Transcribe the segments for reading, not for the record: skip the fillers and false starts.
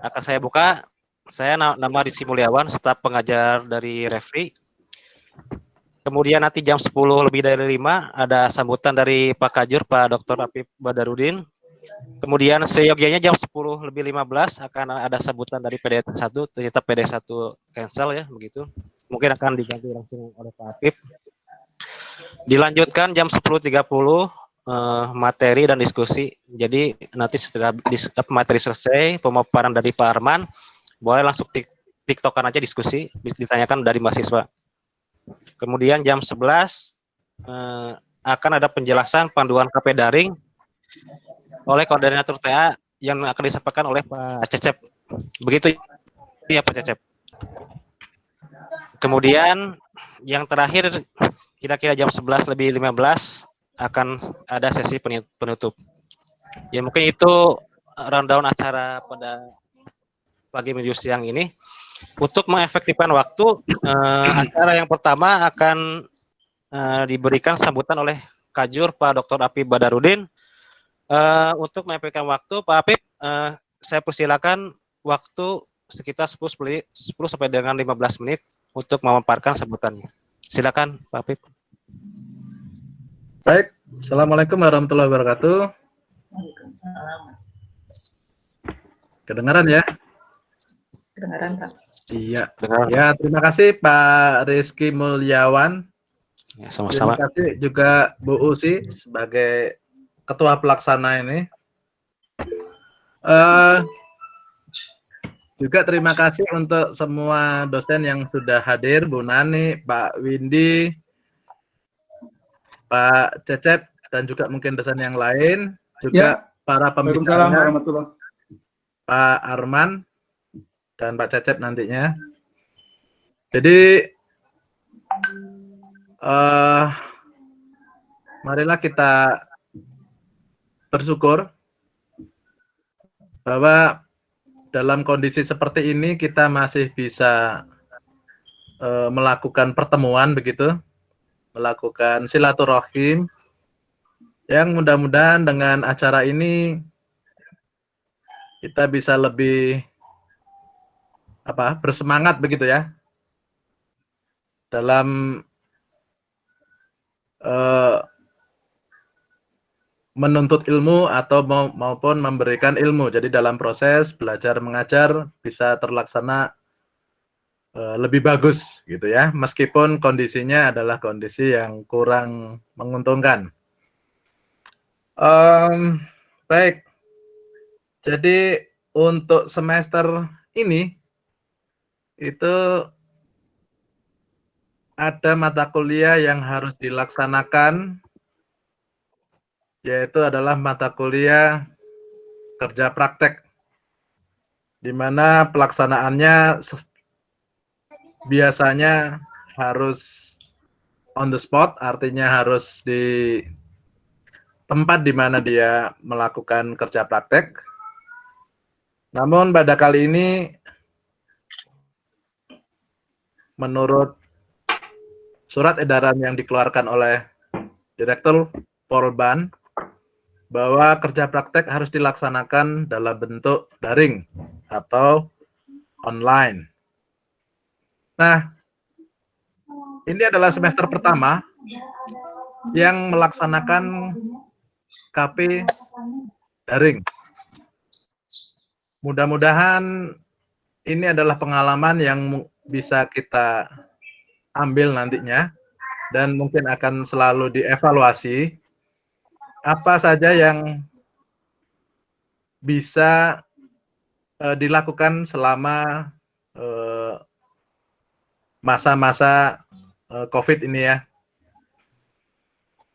akan saya buka. Saya nama Rizky Mulyawan, staf pengajar dari Refri. Kemudian nanti jam 10 lebih dari 5 ada sambutan dari Pak Kajur, Pak Dr. Apip Badarudin. Kemudian seyogianya jam 10 lebih 15 akan ada sambutan dari PD1, ternyata PD1 cancel ya, begitu. Mungkin akan diganti langsung oleh Pak Apip. Dilanjutkan jam 10.30 materi dan diskusi. Jadi nanti setelah materi selesai, pemaparan dari Pak Arman, boleh langsung tiktokan aja diskusi, ditanyakan dari mahasiswa. Kemudian jam 11 akan ada penjelasan panduan KP daring oleh koordinator TA yang akan disampaikan oleh Pak Cecep. Begitu ya Pak Cecep. Kemudian yang terakhir kira-kira jam 11 lebih 15 akan ada sesi penutup. Ya mungkin itu rundown acara pada pagi menuju siang ini. Untuk mengefektifkan waktu, acara yang pertama akan diberikan sambutan oleh Kajur Pak Dr. Apip Badarudin. Untuk mengefektifkan waktu, Pak Apip, saya persilakan waktu sekitar 10 sampai dengan 15 menit untuk memaparkan sambutannya. Silakan Pak Apip. Baik, Assalamualaikum warahmatullahi wabarakatuh. Kedengaran ya? Kedengaran, Pak. Iya. Ya, terima kasih Pak Rizky Mulyawan. Ya, sama-sama. Terima kasih juga Bu Usi sebagai ketua pelaksana ini. Juga terima kasih untuk semua dosen yang sudah hadir, Bu Nani, Pak Windy, Pak Cecep, dan juga mungkin dosen yang lain, juga para pembicara, Pak Arman, dan Pak Cecep nantinya. Jadi, marilah kita bersyukur bahwa dalam kondisi seperti ini kita masih bisa melakukan pertemuan begitu, melakukan silaturahim, yang mudah-mudahan dengan acara ini kita bisa lebih bersemangat begitu ya dalam menuntut ilmu atau maupun memberikan ilmu. Jadi dalam proses belajar mengajar bisa terlaksana lebih bagus gitu ya, meskipun kondisinya adalah kondisi yang kurang menguntungkan. Baik, jadi untuk semester ini itu ada mata kuliah yang harus dilaksanakan, yaitu adalah mata kuliah kerja praktek, di mana pelaksanaannya biasanya harus on the spot, artinya harus di tempat di mana dia melakukan kerja praktek. Namun pada kali ini, menurut surat edaran yang dikeluarkan oleh Direktur Polban, bahwa kerja praktek harus dilaksanakan dalam bentuk daring atau online. Nah, ini adalah semester pertama yang melaksanakan KP daring. Mudah-mudahan ini adalah pengalaman yang bisa kita ambil nantinya, dan mungkin akan selalu dievaluasi apa saja yang bisa dilakukan selama masa-masa COVID ini ya.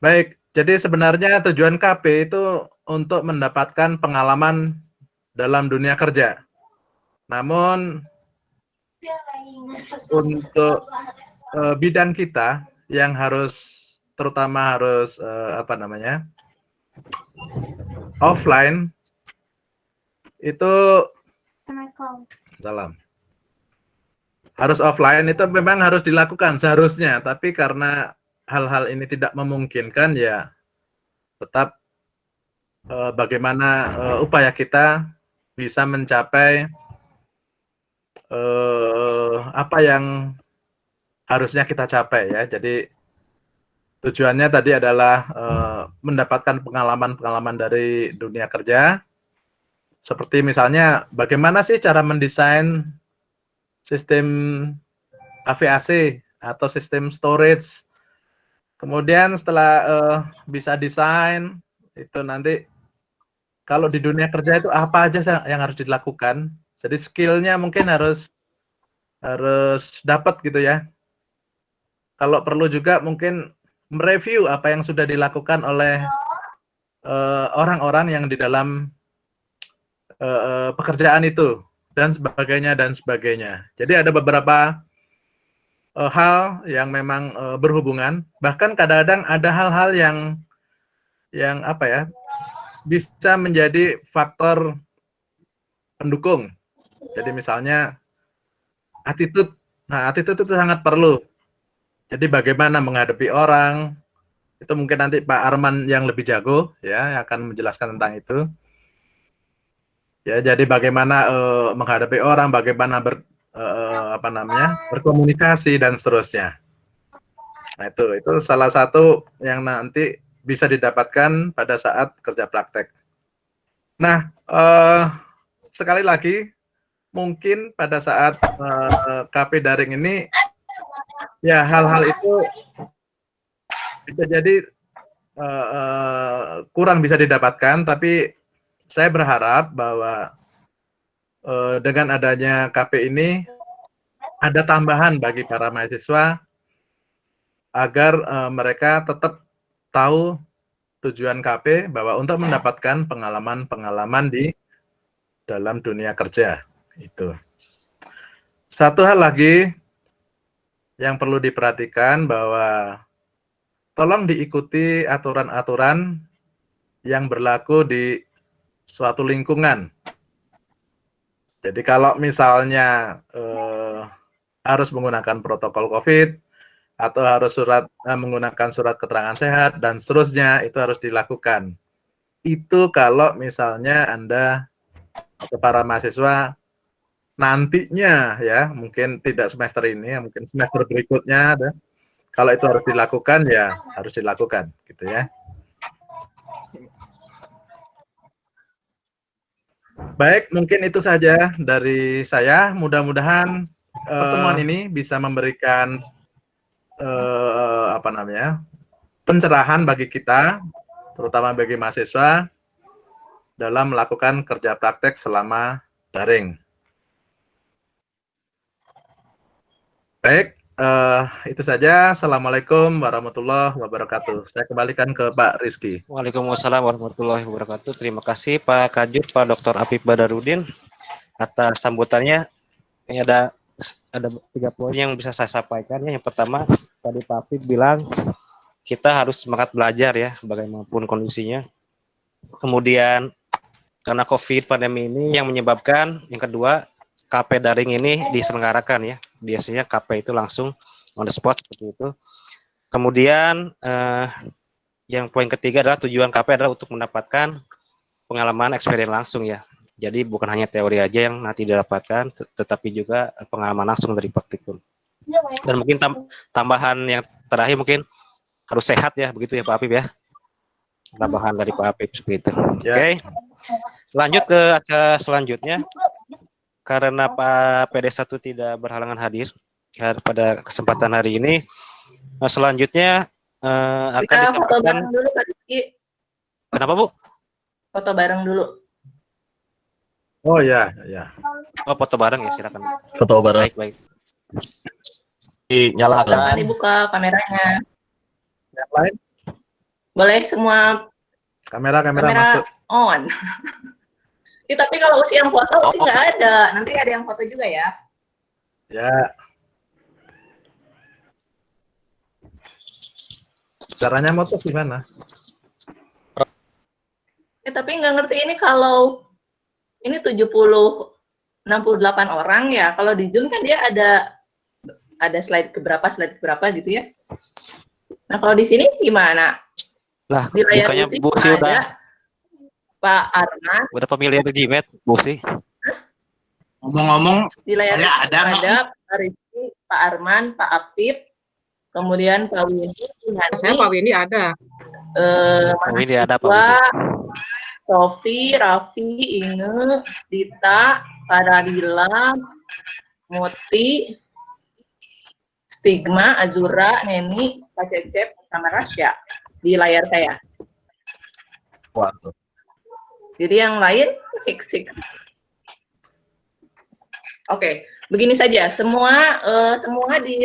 Baik, jadi sebenarnya tujuan KP itu untuk mendapatkan pengalaman dalam dunia kerja. Namun untuk bidang kita yang terutama harus offline, itu harus offline, itu memang harus dilakukan seharusnya, tapi karena hal-hal ini tidak memungkinkan, ya tetap bagaimana upaya kita bisa mencapai apa yang harusnya kita capai ya. Jadi tujuannya tadi adalah mendapatkan pengalaman-pengalaman dari dunia kerja. Seperti misalnya bagaimana sih cara mendesain sistem AV/AC atau sistem storage. Kemudian setelah bisa desain, itu nanti kalau di dunia kerja itu apa aja yang harus dilakukan. Jadi skill-nya mungkin harus dapat gitu ya. Kalau perlu juga mungkin mereview apa yang sudah dilakukan oleh orang-orang yang di dalam pekerjaan itu dan sebagainya dan sebagainya. Jadi ada beberapa hal yang memang berhubungan. Bahkan kadang-kadang ada hal-hal yang apa ya, bisa menjadi faktor pendukung. Jadi misalnya attitude. Nah, attitude itu sangat perlu. Jadi bagaimana menghadapi orang, itu mungkin nanti Pak Arman yang lebih jago ya, yang akan menjelaskan tentang itu. Ya, jadi bagaimana menghadapi orang, bagaimana berkomunikasi dan seterusnya. Nah, itu salah satu yang nanti bisa didapatkan pada saat kerja praktek. Nah, sekali lagi, mungkin pada saat KP daring ini, ya hal-hal itu bisa jadi kurang bisa didapatkan, tapi saya berharap bahwa dengan adanya KP ini, ada tambahan bagi para mahasiswa, agar mereka tetap tahu tujuan KP bahwa untuk mendapatkan pengalaman-pengalaman di dalam dunia kerja. Itu. Satu hal lagi yang perlu diperhatikan bahwa tolong diikuti aturan-aturan yang berlaku di suatu lingkungan. Jadi kalau misalnya harus menggunakan protokol COVID, atau harus menggunakan surat keterangan sehat dan seterusnya, itu harus dilakukan. Itu kalau misalnya Anda atau para mahasiswa nantinya ya, mungkin tidak semester ini, ya, mungkin semester berikutnya ada. Kalau itu harus dilakukan ya harus dilakukan gitu ya. Baik, mungkin itu saja dari saya. Mudah-mudahan pertemuan ini bisa memberikan pencerahan bagi kita, terutama bagi mahasiswa, dalam melakukan kerja praktek selama daring. Baik, itu saja. Assalamualaikum warahmatullahi wabarakatuh. Saya kembalikan ke Pak Rizky. Waalaikumsalam warahmatullahi wabarakatuh. Terima kasih Pak Kajur, Pak Dr. Apip Badarudin atas sambutannya. Ini ada 3 poin yang bisa saya sampaikan. Yang pertama, tadi Pak Apip bilang kita harus semangat belajar ya, bagaimanapun kondisinya. Kemudian karena COVID pandemi ini yang menyebabkan, yang kedua, KP daring ini diselenggarakan ya. Biasanya KP itu langsung on the spot seperti itu. Kemudian yang poin ketiga adalah tujuan KP adalah untuk mendapatkan pengalaman experience langsung ya. Jadi bukan hanya teori aja yang nanti didapatkan, tetapi juga pengalaman langsung dari praktikum. Dan mungkin tambahan yang terakhir mungkin harus sehat ya, begitu ya Pak Apip ya. Tambahan dari Pak Apip seperti itu. Ya. Oke. Lanjut ke acara selanjutnya. Karena Pak PD1 tidak berhalangan hadir pada kesempatan hari ini, selanjutnya akan Kita foto disampaikan. bareng dulu Pak Rizky. Kenapa Bu? Foto bareng dulu. Oh ya, ya. Oh, foto bareng ya, silakan. Foto bareng. Baik. Silakan Dinyalakan. dibuka kameranya. Yang lain? Boleh semua Kamera kamera masuk. on. Tapi kalau usia yang foto sih nggak ada. Nanti ada yang foto juga ya. Ya. Caranya moto gimana? Tapi nggak ngerti ini kalau ini 68 orang ya. Kalau di Zoom kan dia ada slide keberapa gitu ya. Nah, kalau di sini gimana? Lah, Di layar bukannya musik Bu sih ada udah Pak Arman. pemilihan Gmail, Bu sih. Ngomong-ngomong, Di layar saya ada nggak? ada Pak Rizky, Pak Arman, Pak Apip, kemudian Pak Windy, Saya Pak Windy ada. Oh, ini ada Pak Windy. Sofi, Raffi, Inge, Dita, Paradila, Muti, Stigma, Azura, Neni, Pak Cecep, sama Rasya di layar saya. Waduh. Jadi yang lain hik-hik. Oke, begini saja. Semua di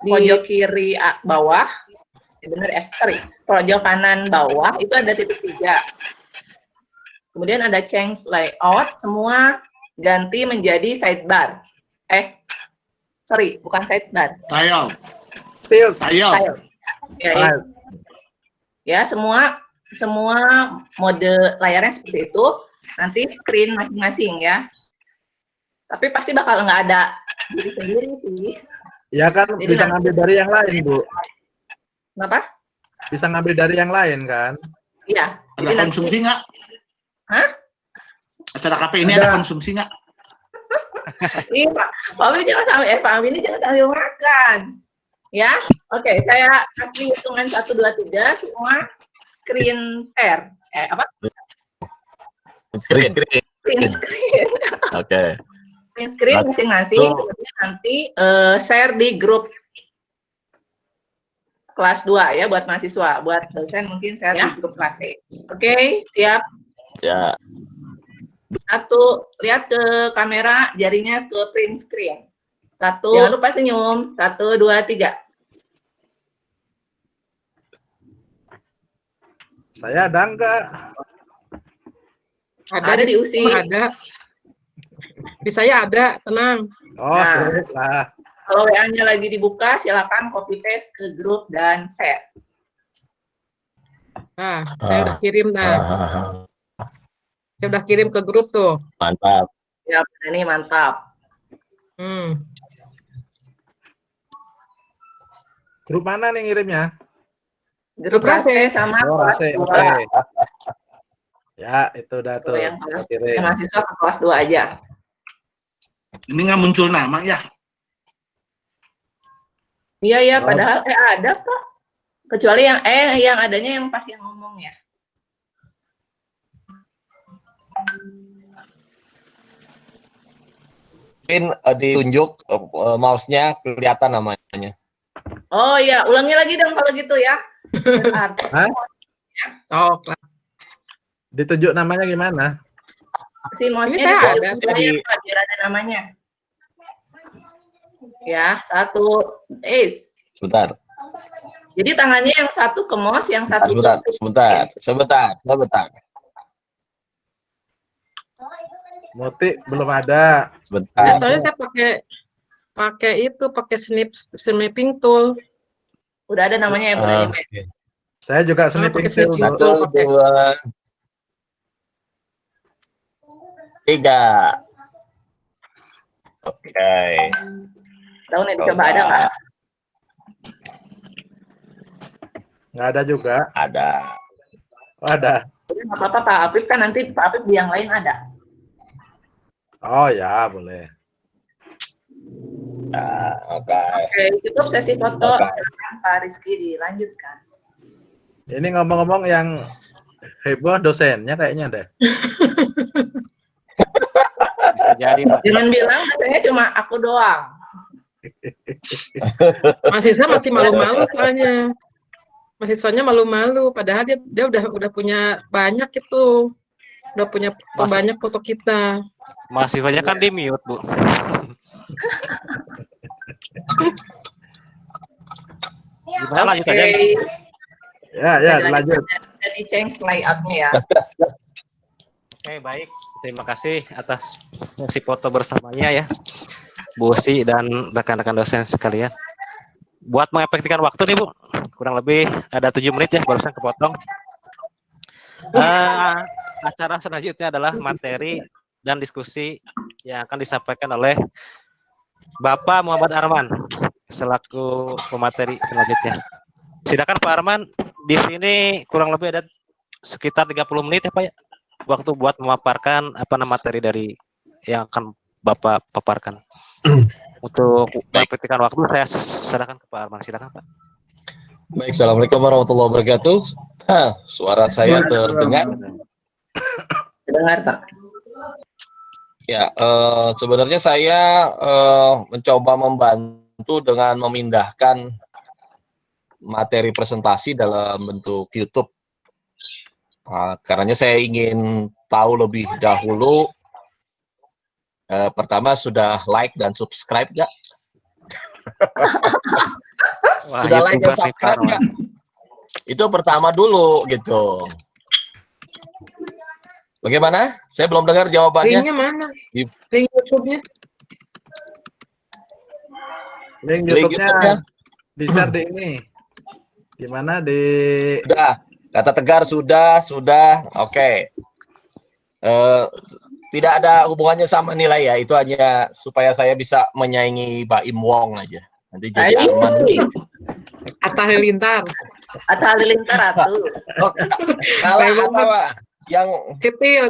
pojok kiri bawah, benar ya? Sorry, pojok kanan bawah itu ada titik 3. Kemudian ada change layout, semua ganti menjadi sidebar. Sorry, bukan sidebar. Tile. Tilt. Tile. Ya, semua mode layarnya seperti itu. Nanti screen masing-masing ya. Tapi pasti bakal nggak ada diri sendiri sih. Ya kan Jadi bisa nanti- ngambil dari yang lain, Bu. Kenapa? Bisa ngambil dari yang lain kan? Iya. Ada Jadi nanti- konsumsi nggak? Hah? Acara KP ini Ada. ada konsumsi nggak? Iya, Pak Windy jangan sambil makan. Ya, oke, saya kasih hitungan 1, 2, 3, semua screen share. Screen. Screen. Oke. Screen masing-masing, kemudian nanti share di grup kelas 2 ya, buat mahasiswa, buat dosen mungkin share di grup kelas C. Oke, siap. Ya. Satu, lihat ke kamera, jarinya ke print screen. Satu, jangan lupa senyum. 1, 2, 3. Saya ada enggak? Ada di USI. Ada. Di saya ada, tenang. Oh, Nah. sulit lah. Kalau WA-nya lagi dibuka, silakan copy paste ke grup dan share. Nah, saya udah kirim. Nah, Ah, saya udah kirim ke grup tuh. mantap. Ya, ini mantap. Grup mana nih ngirimnya? Grup Rase. Rase sama Oh, kelas Rase. 2. Oke. Ya, itu udah tuh. Yang kelas Kirim. mahasiswa ke kelas 2 aja. Ini nggak muncul nama ya? Iya, ya, Oh. padahal ada kok. Kecuali yang adanya yang pas yang ngomong ya. Mungkin ditunjuk mouse-nya kelihatan namanya. Oh iya, ulangi lagi dong kalau gitu ya. Berarti Hah? Sok lah. Ditunjuk namanya gimana? si mouse-nya Ini saya di ada. layar, Pak, biar ada namanya. Ya, 1. Sebentar. Jadi tangannya yang satu ke mouse, yang satu ke Sebentar. Muti belum ada. Ya, Sebentar. soalnya saya pakai snipping tool. Udah ada namanya ya, Bu Nadim. Oke. Saya juga pakai snipping snipping tool. tool. 1, 2, 3. Oke. Tahu nih dicoba ada nggak? Nggak ada juga. Ada. Oh, ada. Jadi nggak apa-apa Pak Apip, kan nanti Pak Apip di yang lain ada. Oh ya, boleh. Nah, oke. Oke, cukup sesi foto. Oke. Silakan Pak Rizky dilanjutkan. Ini ngomong-ngomong yang heboh dosennya kayaknya deh. Bisa jadi, Pak. Jangan bilang katanya cuma aku doang. Mahasiswa masih malu-malu soalnya. Mahasiswanya malu-malu, padahal dia udah punya banyak itu. Udah punya foto Mas- banyak foto kita. Mahasiswanya kan di mute, Bu. Gimana lanjut aja? Ya, ya, lanjut. Jadi change layout-nya ya. Gas, gas, gas. Oke, baik. Terima kasih atas sesi foto bersamanya ya, Bu Usi dan rekan-rekan dosen sekalian. Buat mengefektifkan waktu nih, Bu, kurang lebih ada 7 menit ya, barusan kepotong. Acara selanjutnya adalah materi dan diskusi yang akan disampaikan oleh Bapak Muhammad Arman selaku pemateri selanjutnya. Silakan Pak Arman, di sini kurang lebih ada sekitar 30 menit ya Pak ya, waktu buat memaparkan materi dari yang akan Bapak paparkan. Untuk memperhatikan waktu, saya serahkan ke Pak Arman. Silakan, Pak. Baik, Assalamualaikum warahmatullahi wabarakatuh. Suara saya terdengar. Dengar, Pak. Ya, sebenarnya saya mencoba membantu dengan memindahkan materi presentasi dalam bentuk YouTube. Karena saya ingin tahu lebih dahulu, pertama sudah like dan subscribe nggak? Wah, Sudah like dan YouTuber nih, Pak subscribe Arman. nggak? Itu pertama dulu gitu. Bagaimana? Saya belum dengar jawabannya. Linknya mana? Di- Link YouTube-nya? Link Link YouTube-nya YouTube-nya di-share di ini. Gimana di sudah. Kata Tegar sudah. Oke. Tidak ada hubungannya sama nilai ya. Itu hanya supaya saya bisa menyaingi Mbak Im Wong aja. Nanti jadi Arman. Atta Halilintar. Atta Halilintar atuh. Oh, kalah apa yang Citil.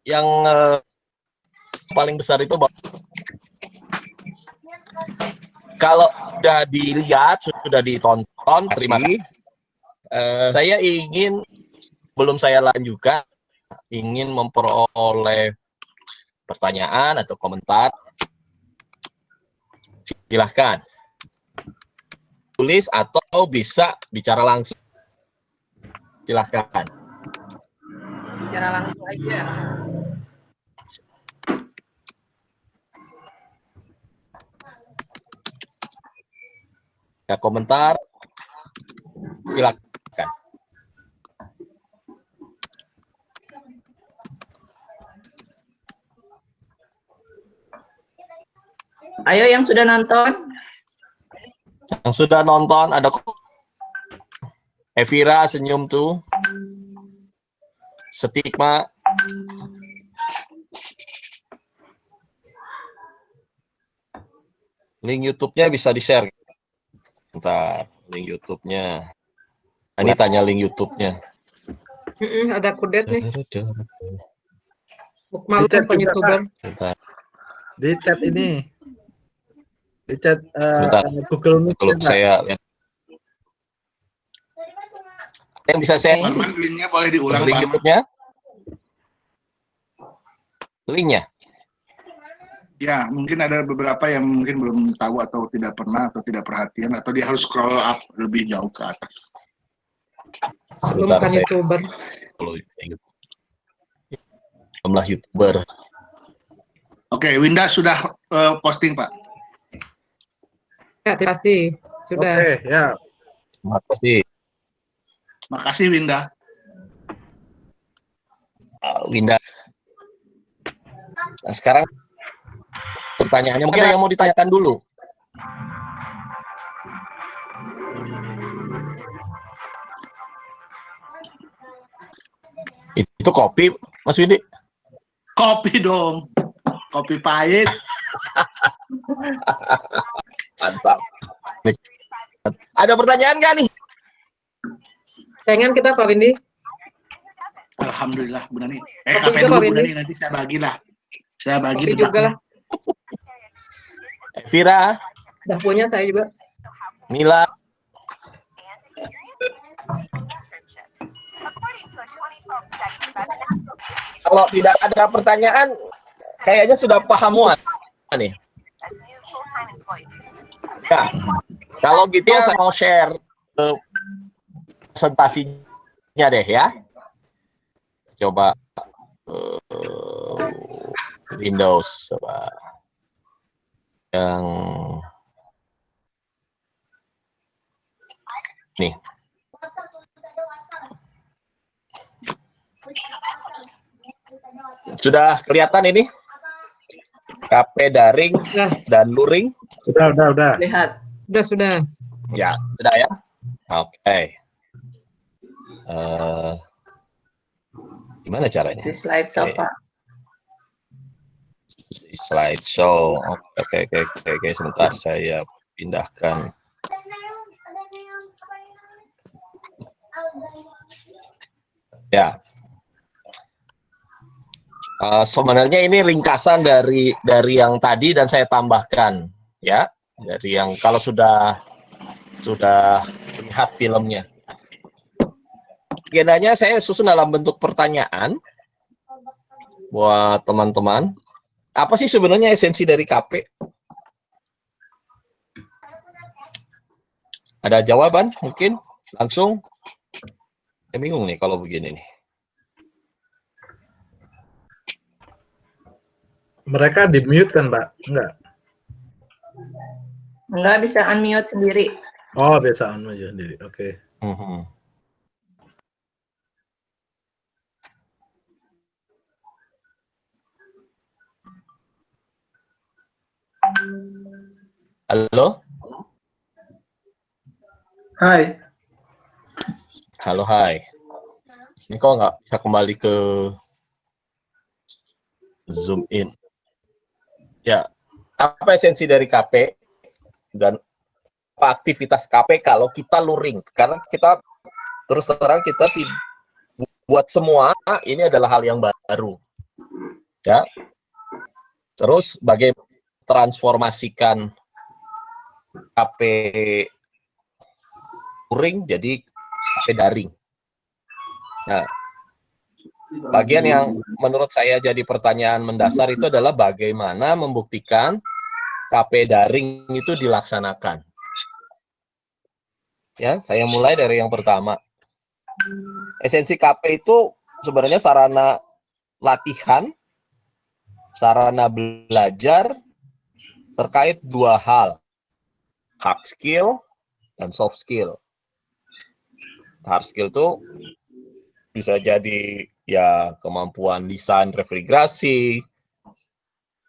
yang paling besar itu kalau sudah dilihat, sudah ditonton, terima kasih. Saya belum saya lanjutkan, ingin memperoleh pertanyaan atau komentar. Silahkan tulis atau bisa bicara langsung. Silahkan. Bicara langsung aja. Ya, komentar silakan. Ayo yang sudah nonton. Yang sudah nonton ada Evira senyum tuh. Stigma. Link YouTube-nya bisa di-share. Bentar, link YouTube-nya. Ini tanya link YouTube-nya. Ada kudet nih. Di Malu chat kan juga, YouTuber. Bentar. di chat ini. Di chat Sebentar. Google Meet. Kalau Pak. saya lihat. Yang bisa saya Arman, linknya boleh diulang, link Pak Arman. YouTube-nya? Linknya? Ya, mungkin ada beberapa yang mungkin belum tahu atau tidak pernah atau tidak perhatian atau dia harus scroll up lebih jauh ke atas. Belum Sebentar kan saya YouTuber. kalau ingat. Jumlah YouTuber. Oke, Winda sudah posting, Pak. Ya, terima kasih. Sudah. Oke, ya. Terima kasih. Makasih, Winda. Winda. Nah, sekarang pertanyaannya mungkin yang mau ditanyakan dulu. Itu kopi, Mas Widi? Kopi dong. Kopi pahit. Mantap. Ada pertanyaan nggak nih? Saingan kita Pak Windy. Alhamdulillah, Bu Nani. Kopi Sampai juga, dulu, Pak Bu Windy. Nani. Nanti saya bagilah. Saya bagi Kopi juga lah. Vira, Udah punya saya juga. Mila, kalau tidak ada pertanyaan, kayaknya sudah paham semua nih. Ya, kalau gitu saya mau share presentasinya deh ya. Coba Windows, coba yang nih. Sudah kelihatan ini? KP daring Sudah, dan luring? Udah. Lihat. sudah. Ya, sudah ya. Oke. Gimana caranya? Di slideshow, Oke. Pak. Di slideshow. Oke. Sebentar saya pindahkan. Ya. Sebenarnya ini ringkasan dari yang tadi dan saya tambahkan, ya, dari yang kalau sudah lihat filmnya. Agendanya saya susun dalam bentuk pertanyaan buat teman-teman. Apa sih sebenarnya esensi dari KP? Ada jawaban mungkin? Langsung? Saya bingung nih kalau begini nih. Mereka di-mute kan, Pak? Enggak. Enggak bisa unmute sendiri. Oh, biasa unmute sendiri. Oke. Halo? Hai. Halo, hai. Ini kok nggak bisa kembali ke zoom in? Ya, apa esensi dari KP dan apa aktivitas KP kalau kita luring? Karena kita terus terang kita buat semua ini adalah hal yang baru, ya. Terus bagaimana transformasikan KP luring jadi KP daring. Nah, bagian yang menurut saya jadi pertanyaan mendasar itu adalah bagaimana membuktikan KP daring itu dilaksanakan. Ya, saya mulai dari yang pertama. Esensi KP itu sebenarnya sarana latihan, sarana belajar terkait dua hal, hard skill dan soft skill. Hard skill itu bisa jadi ya kemampuan desain refrigerasi,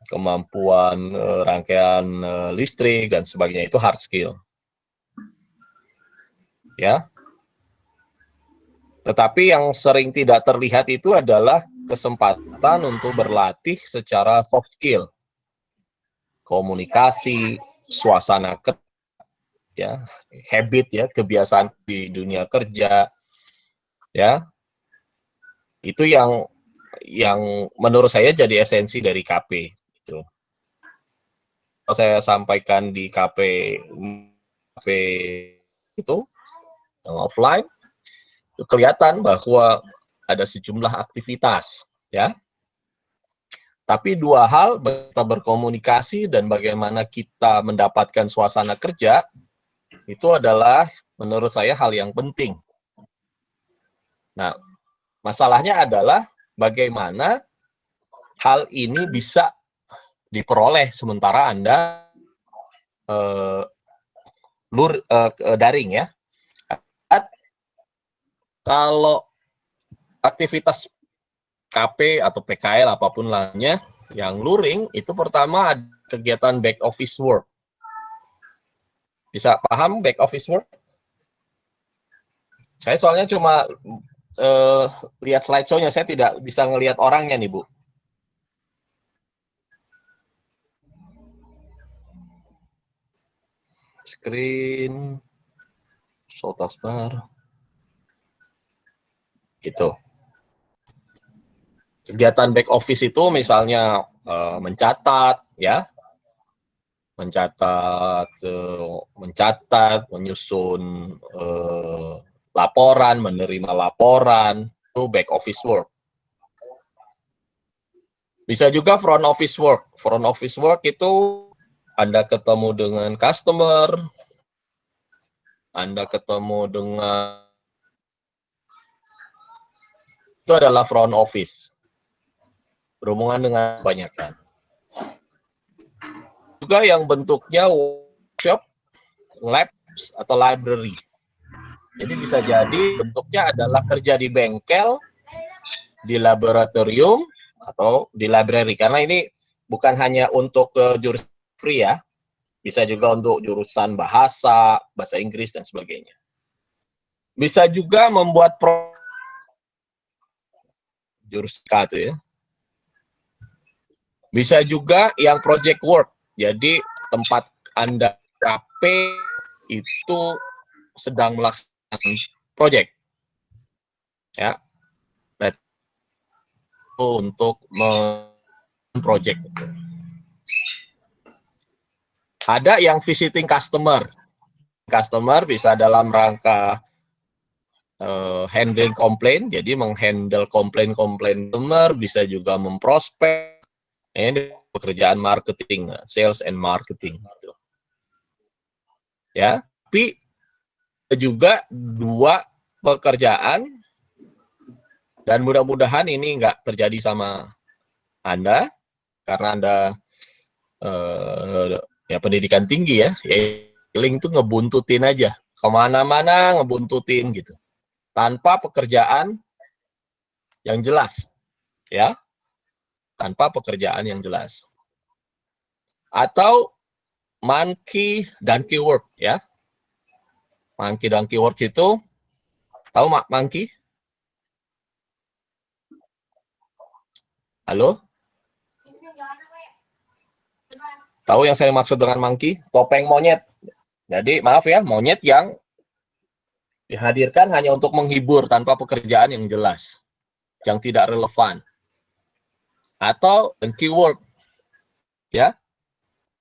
kemampuan rangkaian listrik dan sebagainya, itu hard skill. Ya. Tetapi yang sering tidak terlihat itu adalah kesempatan untuk berlatih secara soft skill. Komunikasi, suasana kerja, ya, habit ya, kebiasaan di dunia kerja. Ya. Itu yang menurut saya jadi esensi dari KP itu. Saya sampaikan di KP itu yang offline, itu kelihatan bahwa ada sejumlah aktivitas, ya. Tapi dua hal, kita berkomunikasi dan bagaimana kita mendapatkan suasana kerja, itu adalah menurut saya hal yang penting. Nah, masalahnya adalah bagaimana hal ini bisa diperoleh sementara Anda daring, ya. Kalau aktivitas KP atau PKL apapun lainnya yang luring, itu pertama ada kegiatan back office work. Bisa paham back office work? Saya soalnya cuma lihat slideshow-nya, saya tidak bisa ngelihat orangnya nih, Bu. Screen, show taskbar, gitu. Kegiatan back office itu misalnya mencatat, ya, mencatat, menyusun laporan, menerima laporan, itu back office work. Bisa juga front office work. Front office work itu Anda ketemu dengan customer, Anda ketemu dengan, itu adalah front office. Berhubungan dengan kebanyakan. Juga yang bentuknya workshop, labs, atau library. Jadi bisa jadi bentuknya adalah kerja di bengkel, di laboratorium, atau di library. Karena ini bukan hanya untuk jurusan free, ya. Bisa juga untuk jurusan bahasa Inggris, dan sebagainya. Bisa juga membuat jurusan itu, ya. Bisa juga yang project work. Jadi tempat Anda KP itu sedang melaksanakan project. Ya. untuk project. Ada yang visiting customer. Customer bisa dalam rangka handling komplain, jadi menghandle komplain-komplain customer, bisa juga memprospek. Ini pekerjaan marketing, sales and marketing. Gitu. Ya, tapi juga 2 pekerjaan, dan mudah-mudahan ini nggak terjadi sama Anda, karena Anda ya pendidikan tinggi ya, link itu ngebuntutin aja, kemana-mana ngebuntutin gitu, tanpa pekerjaan yang jelas, ya, tanpa pekerjaan yang jelas. Atau monkey donkey work, ya, monkey donkey work itu, tahu monkey? Halo? Tahu yang saya maksud dengan monkey? Topeng monyet. Jadi maaf ya, monyet yang dihadirkan hanya untuk menghibur tanpa pekerjaan yang jelas, yang tidak relevan. Atau donkey work, ya.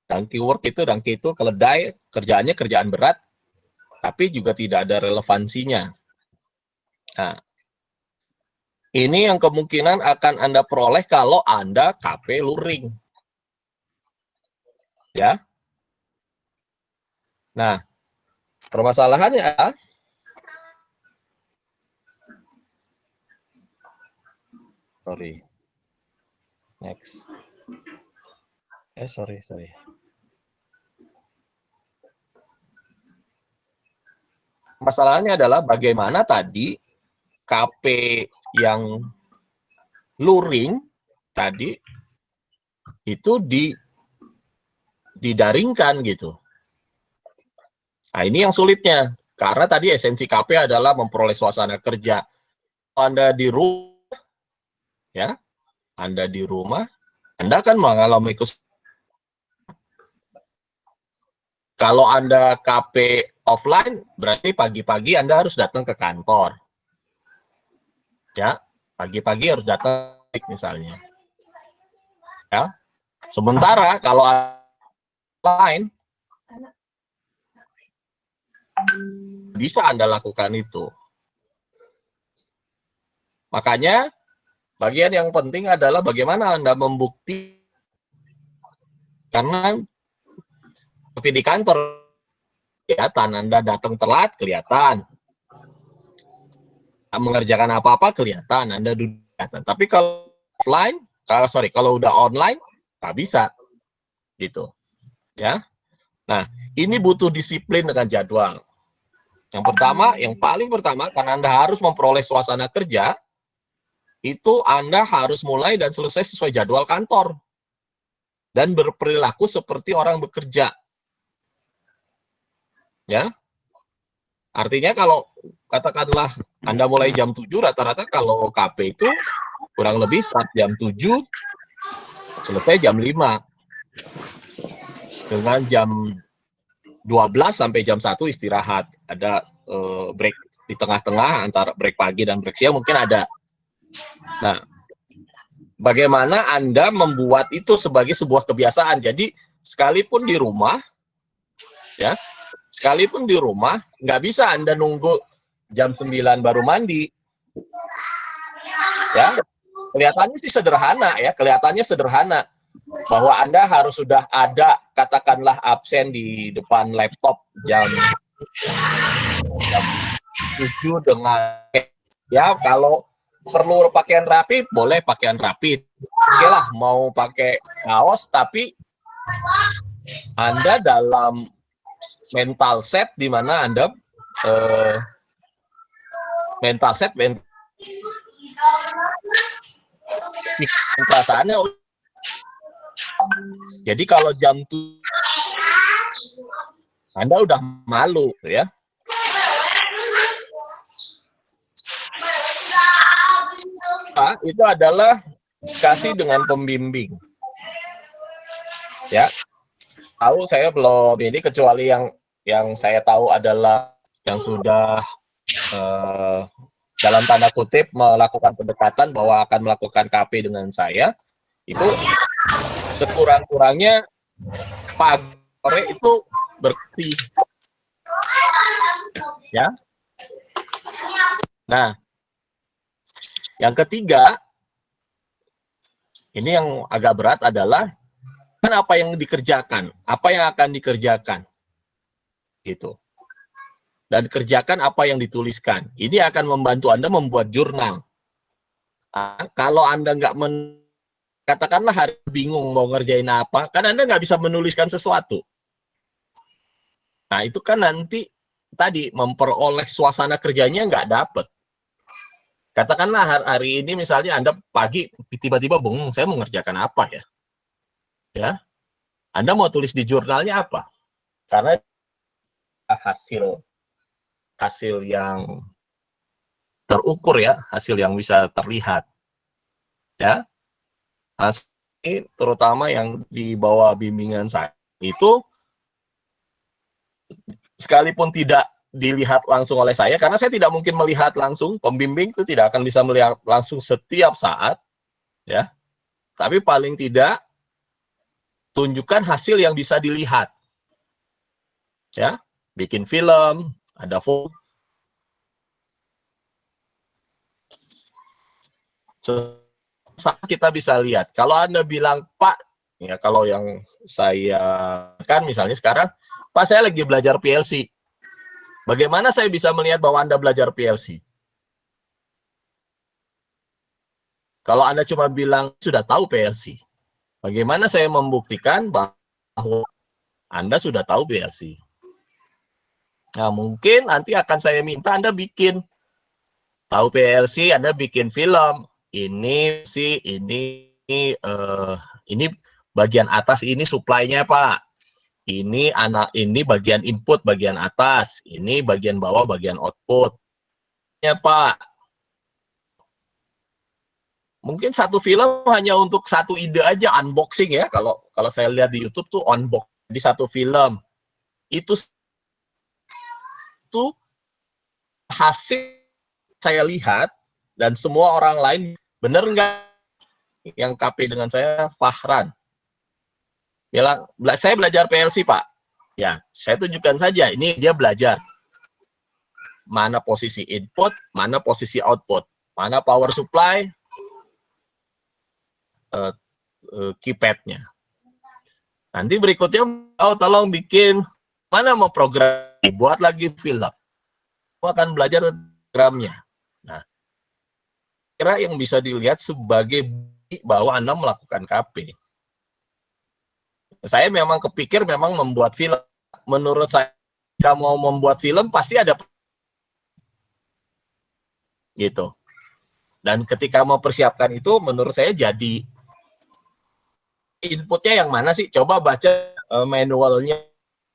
Donkey work itu, donkey itu keledai, kerjaannya kerjaan berat, tapi juga tidak ada relevansinya. Nah, ini yang kemungkinan akan Anda peroleh kalau Anda KP luring. Ya. Nah, permasalahannya, sorry. Next. Sorry. Masalahnya adalah bagaimana tadi KP yang luring tadi itu didaringkan gitu. Nah, ini yang sulitnya. Karena tadi esensi KP adalah memperoleh suasana kerja. Anda di rumah, ya, Anda di rumah, Anda akan mengalami kalau Anda KP offline, berarti pagi-pagi Anda harus datang ke kantor. Ya, pagi-pagi harus datang misalnya. Ya. Sementara kalau online bisa Anda lakukan itu. Makanya bagian yang penting adalah bagaimana Anda membuktikan, karena seperti di kantor kelihatan Anda datang telat, kelihatan. Mengerjakan apa-apa kelihatan, Anda duduk kelihatan. Tapi kalau offline, kalau udah online nggak bisa gitu. Ya. Nah, ini butuh disiplin dengan jadwal. Yang paling pertama, karena Anda harus memperoleh suasana kerja, itu Anda harus mulai dan selesai sesuai jadwal kantor. Dan berperilaku seperti orang bekerja. Ya. Artinya kalau katakanlah Anda mulai jam 7, rata-rata kalau KP itu kurang lebih start jam 7, selesai jam 5. Dengan jam 12 sampai jam 1 istirahat. Ada break di tengah-tengah antara break pagi dan break siang mungkin ada. Nah, bagaimana Anda membuat itu sebagai sebuah kebiasaan. Jadi sekalipun di rumah, ya, sekalipun di rumah, nggak bisa Anda nunggu jam 9 baru mandi. Ya, kelihatannya sih sederhana ya, kelihatannya sederhana. Bahwa Anda harus sudah ada, katakanlah absen di depan laptop jam 7 dengan, ya kalau perlu pakaian rapi, boleh pakaian rapi. Oke lah, mau pakai kaos, tapi Anda dalam mental set di mana Anda perasaannya. Jadi kalau jam 7 Anda udah malu ya. Itu adalah kasih dengan pembimbing. Ya. Tahu saya belum ini, kecuali yang saya tahu adalah yang sudah dalam tanda kutip melakukan pendekatan bahwa akan melakukan KP dengan saya, itu sekurang-kurangnya pagi sore itu berarti ya. Nah, yang ketiga, ini yang agak berat adalah kan apa yang dikerjakan, apa yang akan dikerjakan, gitu. Dan kerjakan apa yang dituliskan. Ini akan membantu Anda membuat jurnal. Kalau Anda nggak katakanlah hari bingung mau ngerjain apa, kan Anda nggak bisa menuliskan sesuatu. Nah, itu kan nanti tadi memperoleh suasana kerjanya nggak dapet. Katakanlah hari ini misalnya Anda pagi tiba-tiba bingung, saya mau ngerjakan apa ya? Ya, Anda mau tulis di jurnalnya apa? Karena hasil yang terukur ya, hasil yang bisa terlihat. Ya, hasil terutama yang di bawah bimbingan saya itu sekalipun tidak dilihat langsung oleh saya, karena saya tidak mungkin melihat langsung, pembimbing itu tidak akan bisa melihat langsung setiap saat, ya. Tapi paling tidak tunjukkan hasil yang bisa dilihat, ya. Bikin film, ada foto, kita bisa lihat. Kalau Anda bilang, Pak, ya kalau yang saya kan misalnya sekarang, Pak saya lagi belajar PLC. Bagaimana saya bisa melihat bahwa Anda belajar PLC? Kalau Anda cuma bilang sudah tahu PLC, bagaimana saya membuktikan bahwa Anda sudah tahu PLC? Nah, mungkin nanti akan saya minta Anda bikin tahu PLC, Anda bikin film. Ini sih ini bagian atas ini supply-nya, Pak. Ini bagian input bagian atas, ini bagian bawah bagian output. Ya, Pak. Mungkin satu film hanya untuk satu ide aja, unboxing ya. Kalau saya lihat di YouTube tuh unbox di satu film. Itu hasil saya lihat dan semua orang lain. Bener nggak yang KP dengan saya, Fahran? Bilang, saya belajar PLC, Pak. Ya, saya tunjukkan saja. Ini dia belajar. Mana posisi input, mana posisi output. Mana power supply, keypad-nya. Nanti berikutnya, tolong bikin, mana mau program, buat lagi film. Aku akan belajar programnya. Nah, kira yang bisa dilihat sebagai bukti bahwa Anda melakukan KP. Saya memang kepikir memang membuat film. Menurut saya, jika mau membuat film pasti ada gitu. Dan ketika mau persiapkan itu, menurut saya jadi inputnya yang mana sih? Coba baca manualnya.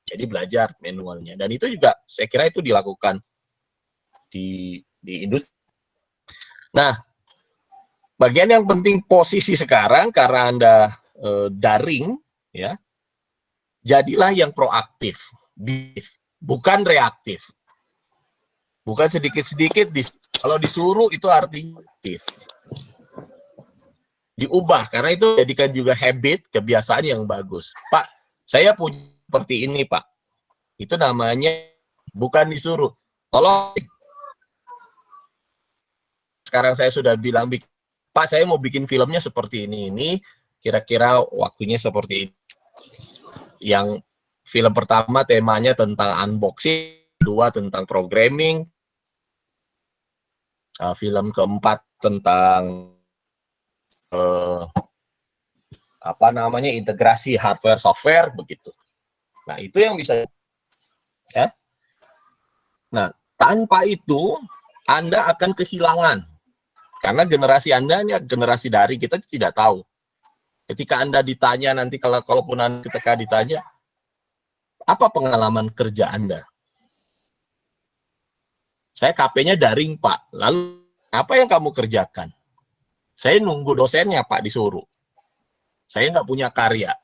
Jadi belajar manualnya. Dan itu juga saya kira itu dilakukan di industri. Nah, bagian yang penting posisi sekarang karena Anda daring, ya, jadilah yang proaktif, bukan reaktif. Bukan sedikit-sedikit, kalau disuruh itu artinya aktif. Diubah, karena itu jadikan juga habit, kebiasaan yang bagus. Pak, saya punya seperti ini, Pak. Itu namanya bukan disuruh. Tolong, sekarang saya sudah bilang, Pak, saya mau bikin filmnya seperti ini kira-kira waktunya seperti ini. Yang film pertama temanya tentang unboxing, kedua tentang programming, film keempat tentang integrasi hardware software begitu. Nah, itu yang bisa ya. Nah, tanpa itu Anda akan kehilangan. Karena generasi Anda ini generasi dari kita tidak tahu. Ketika Anda ditanya nanti kalaupun Anda ketika ditanya apa pengalaman kerja Anda? Saya KP-nya daring, Pak. Lalu apa yang kamu kerjakan? Saya nunggu dosennya, Pak, disuruh. Saya nggak punya karya.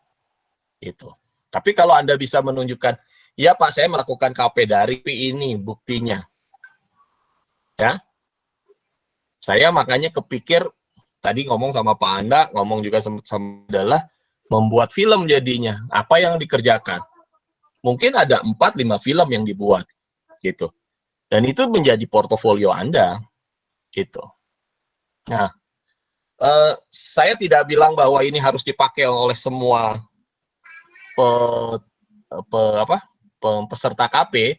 Itu. Tapi kalau Anda bisa menunjukkan, ya Pak, saya melakukan KP daring, ini buktinya. Ya. Saya makanya kepikir tadi ngomong sama Pak Anda, ngomong juga sama adalah membuat film jadinya. Apa yang dikerjakan? Mungkin ada 4-5 film yang dibuat gitu. Dan itu menjadi portofolio Anda gitu. Nah, saya tidak bilang bahwa ini harus dipakai oleh semua peserta KP,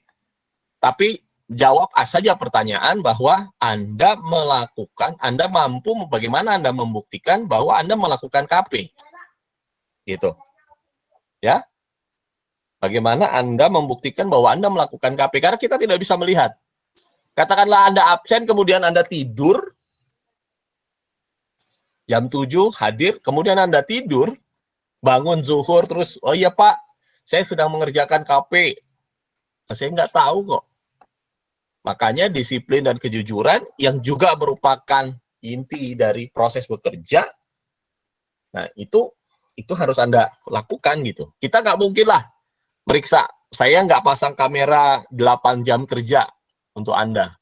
tapi jawab saja pertanyaan bahwa Anda mampu, bagaimana Anda membuktikan bahwa Anda melakukan KP, gitu, ya? Bagaimana Anda membuktikan bahwa Anda melakukan KP? Karena kita tidak bisa melihat. Katakanlah Anda absen, kemudian Anda tidur, jam 7 hadir, kemudian Anda tidur, bangun zuhur, terus, oh iya Pak, saya sedang mengerjakan KP. Saya nggak tahu kok. Makanya disiplin dan kejujuran yang juga merupakan inti dari proses bekerja, nah itu harus Anda lakukan gitu. Kita nggak mungkin lah meriksa, saya nggak pasang kamera 8 jam kerja untuk Anda.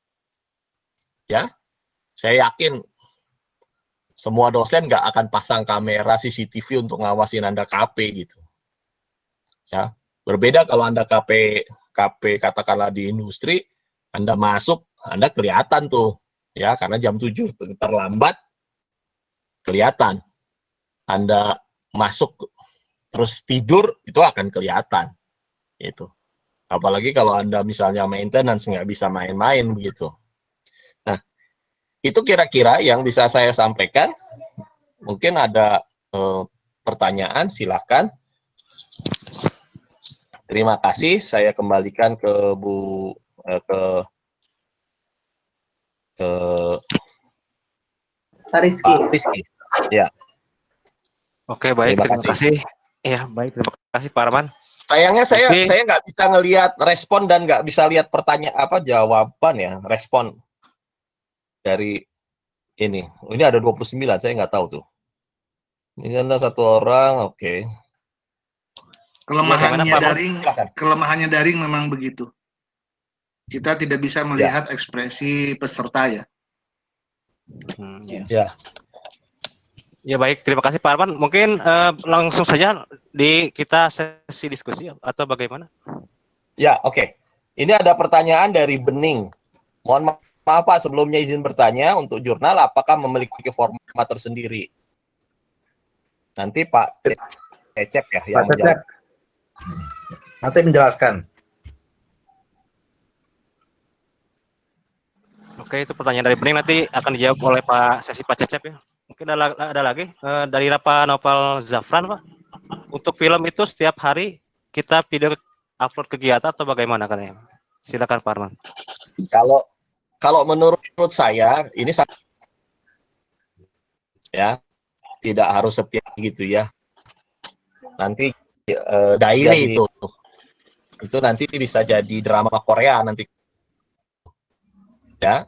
Ya, saya yakin semua dosen nggak akan pasang kamera CCTV untuk ngawasin Anda KP gitu. Ya, berbeda kalau Anda KP katakanlah di industri, Anda masuk, Anda kelihatan tuh, ya, karena jam 7 terlambat, kelihatan. Anda masuk terus tidur, itu akan kelihatan. Itu. Apalagi kalau Anda misalnya maintenance, nggak bisa main-main begitu. Nah, itu kira-kira yang bisa saya sampaikan. Mungkin ada pertanyaan, silakan. Terima kasih, saya kembalikan ke Pak Rizky. Pak Rizky. Ya. Oke, baik, terima kasih. Iya, baik, terima kasih Pak Arman. Sayangnya saya nggak bisa ngelihat respon dan nggak bisa lihat jawaban ya, respon dari ini. Ini ada 29, saya nggak tahu tuh. Ini ada 1 orang, oke. Kelemahannya daring memang begitu. Kita tidak bisa melihat ekspresi peserta ya. Ya. Ya baik, terima kasih Pak Arman. Mungkin langsung saja kita sesi diskusi atau bagaimana? Ya, oke. Ini ada pertanyaan dari Bening. Mohon maaf Pak, sebelumnya izin bertanya, untuk jurnal apakah memiliki format tersendiri? Nanti Pak Cecep ya yang menjawab. Nanti menjelaskan. Oke, itu pertanyaan dari Bening, nanti akan dijawab oleh Pak Cecep ya. Mungkin ada lagi dari Pak Novel Zafran, Pak. Untuk film itu setiap hari kita video upload kegiatan atau bagaimana katanya? Silakan Pak Arman. Kalau menurut saya ini ya tidak harus setiap gitu ya. Nanti diary itu nanti bisa jadi drama Korea nanti. Ya.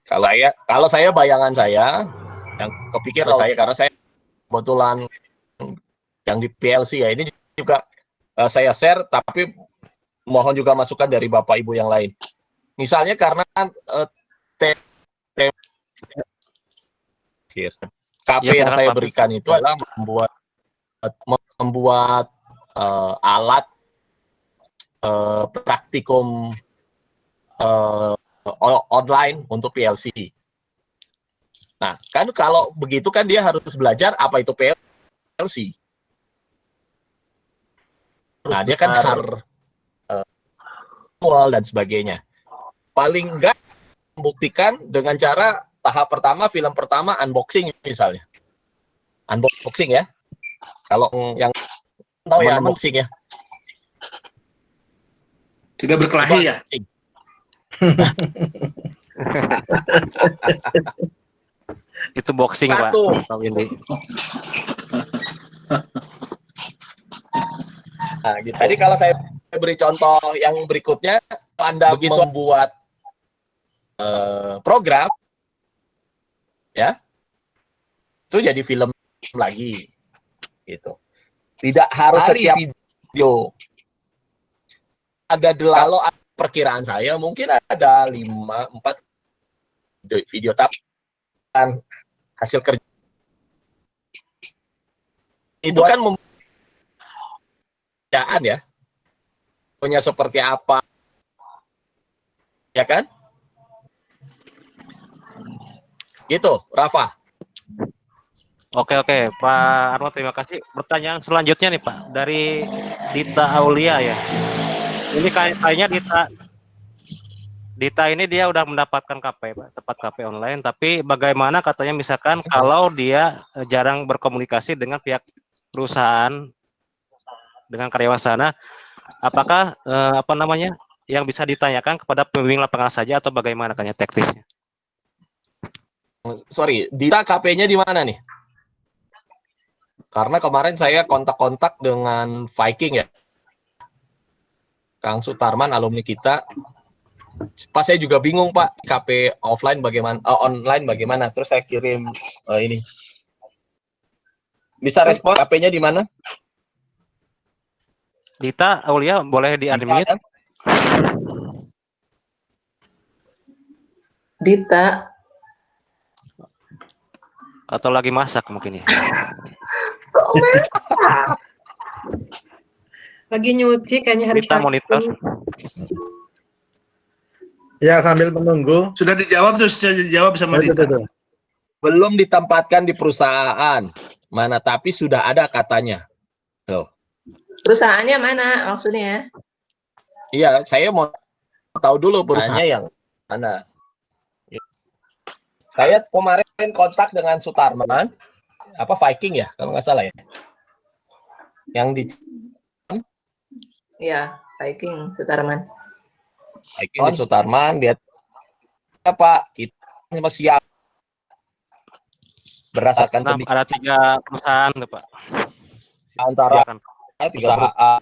Kalau saya bayangan saya yang kepikir saya karena saya kebetulan yang di PLC ya, ini juga saya share, tapi mohon juga masukan dari Bapak Ibu yang lain. Misalnya karena KP yang saya berikan itu adalah membuat alat praktikum online untuk PLC. Nah, kan kalau begitu kan dia harus belajar apa itu PLC. Nah, dia kan harus dan sebagainya. Paling enggak membuktikan dengan cara tahap pertama, film pertama unboxing misalnya. Unboxing ya. Kalau yang tahu ya unboxing ya. Tidak berkelahi ya. Itu boxing Pak Windy. Nah, gitu. Jadi kalau saya beri contoh yang berikutnya, Anda membuat program, ya, itu jadi film lagi, gitu. Tidak harus setiap video. Ada kalau perkiraan saya mungkin ada 4 video tapan hasil kerja itu kan pekerjaan ya, punya seperti apa, ya kan? Gitu, Rafa. Oke, Pak Arno, terima kasih. Pertanyaan selanjutnya nih Pak, dari Dita Aulia ya. Ini kayaknya Dita ini dia udah mendapatkan KP, Pak, tempat KP online, tapi bagaimana katanya misalkan kalau dia jarang berkomunikasi dengan pihak perusahaan, dengan karyawan sana, apakah yang bisa ditanyakan kepada pembimbing lapangan saja atau bagaimana kayaknya teknisnya? Sorry, Dita KP-nya di mana nih? Karena kemarin saya kontak-kontak dengan Viking ya, Kang Sutarman, alumni kita. Pas saya juga bingung Pak, KP offline bagaimana, online bagaimana. Terus saya kirim ini. Bisa respon KP-nya di mana? Dita Aulia, boleh di-unmute? Dita. Atau lagi masak mungkin ya? Lagi nyuci kayaknya hari Dita monitor. Ya, sambil menunggu. Sudah dijawab sama Dita. Belum ditempatkan di perusahaan mana, tapi sudah ada katanya. Tuh. Perusahaannya mana maksudnya? Iya, saya mau tahu dulu perusahaannya yang mana. Saya kemarin kontak dengan Sutarman, apa Viking ya, kalau nggak salah ya. Yang di Iya, Viking Sutarman. Viking Sutarman, dia Pak, kita masih siap berdasarkan Ada 3 perusahaan tuh Pak. antara Ya, kan? perusahaan.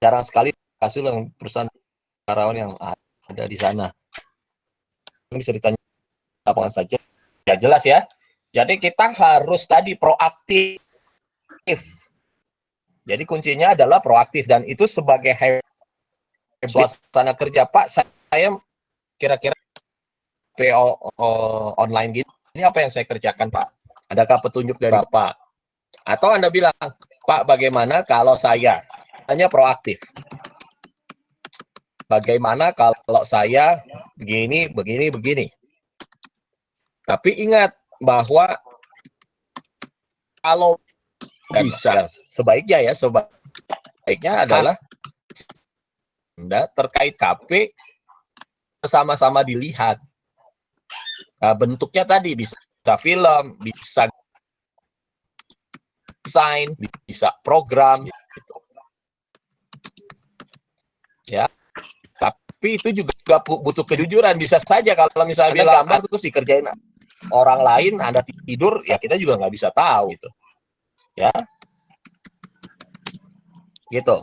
Jarang sekali kasus yang perusahaan karyawan yang ada di sana. Bisa ditanya lapangan saja. Ya jelas ya. Jadi kita harus tadi proaktif. Jadi kuncinya adalah proaktif, dan itu sebagai suasana kerja Pak, saya kira-kira PO online gini, ini apa yang saya kerjakan Pak? Adakah petunjuk dari Bapak? Atau Anda bilang, Pak, bagaimana kalau saya hanya proaktif? Bagaimana kalau saya begini. Tapi ingat bahwa kalau bisa, sebaiknya adalah Anda terkait KP sama-sama dilihat. Nah, bentuknya tadi bisa film, bisa desain, bisa program, gitu. Ya. Tapi itu juga butuh kejujuran. Bisa saja kalau misalnya bilang gambar terus dikerjain orang lain, Anda tidur, ya kita juga nggak bisa tahu itu. Ya. Gitu.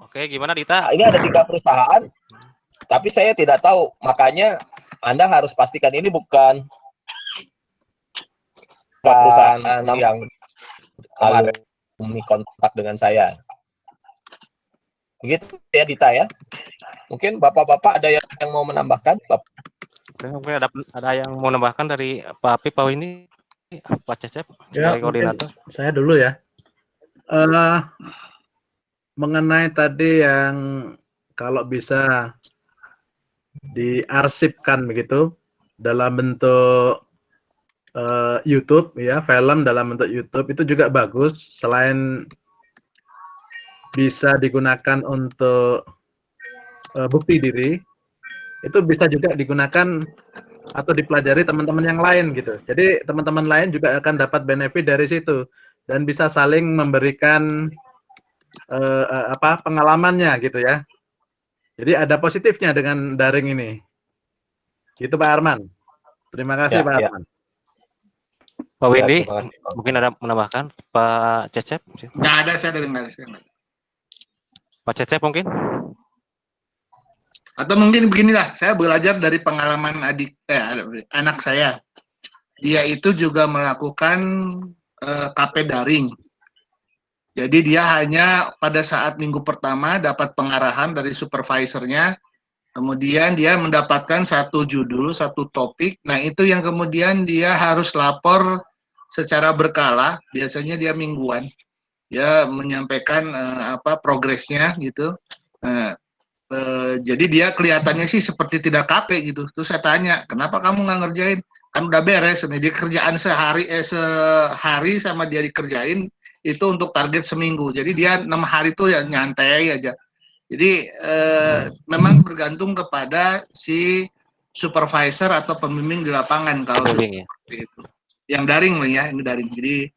Oke, gimana Dita? Ini ada 3 perusahaan, tapi saya tidak tahu. Makanya Anda harus pastikan ini bukan perusahaan yang alumni kontak dengan saya. Begitu ya Dita ya. Mungkin Bapak-bapak ada yang mau menambahkan? Mungkin ada yang mau menambahkan dari Pak Apip, Pak ini, Pak Cecep, Ya, sebagai koordinator. saya dulu ya. Mengenai tadi yang kalau bisa diarsipkan begitu dalam bentuk YouTube ya, film dalam bentuk YouTube itu juga bagus. Selain bisa digunakan untuk bukti diri, itu bisa juga digunakan atau dipelajari teman-teman yang lain gitu. Jadi teman-teman lain juga akan dapat benefit dari situ dan bisa saling memberikan pengalamannya gitu ya. Jadi ada positifnya dengan daring ini. Gitu Pak Arman. Terima kasih Pak Arman. Pak Windy, mungkin ada menambahkan. Pak Cecep? Nggak ada, saya dengar. Pak Cecep mungkin? Atau mungkin beginilah, saya belajar dari pengalaman anak saya. Dia itu juga melakukan KP daring. Jadi dia hanya pada saat minggu pertama dapat pengarahan dari supervisornya Kemudian dia mendapatkan satu judul, satu topik. Nah, itu yang kemudian dia harus lapor secara berkala. Biasanya dia mingguan. Dia menyampaikan progresnya gitu. Nah, jadi dia kelihatannya sih seperti tidak KP gitu. Terus saya tanya, kenapa kamu nggak ngerjain? Kan udah beres. Nah, dia kerjaan sehari sama dia dikerjain itu untuk target seminggu. Jadi dia 6 hari itu ya nyantai aja. Jadi memang bergantung kepada si supervisor atau pembimbing di lapangan kalau Pembimbing, ya. seperti itu. Yang daring loh ya, ini daring. Jadi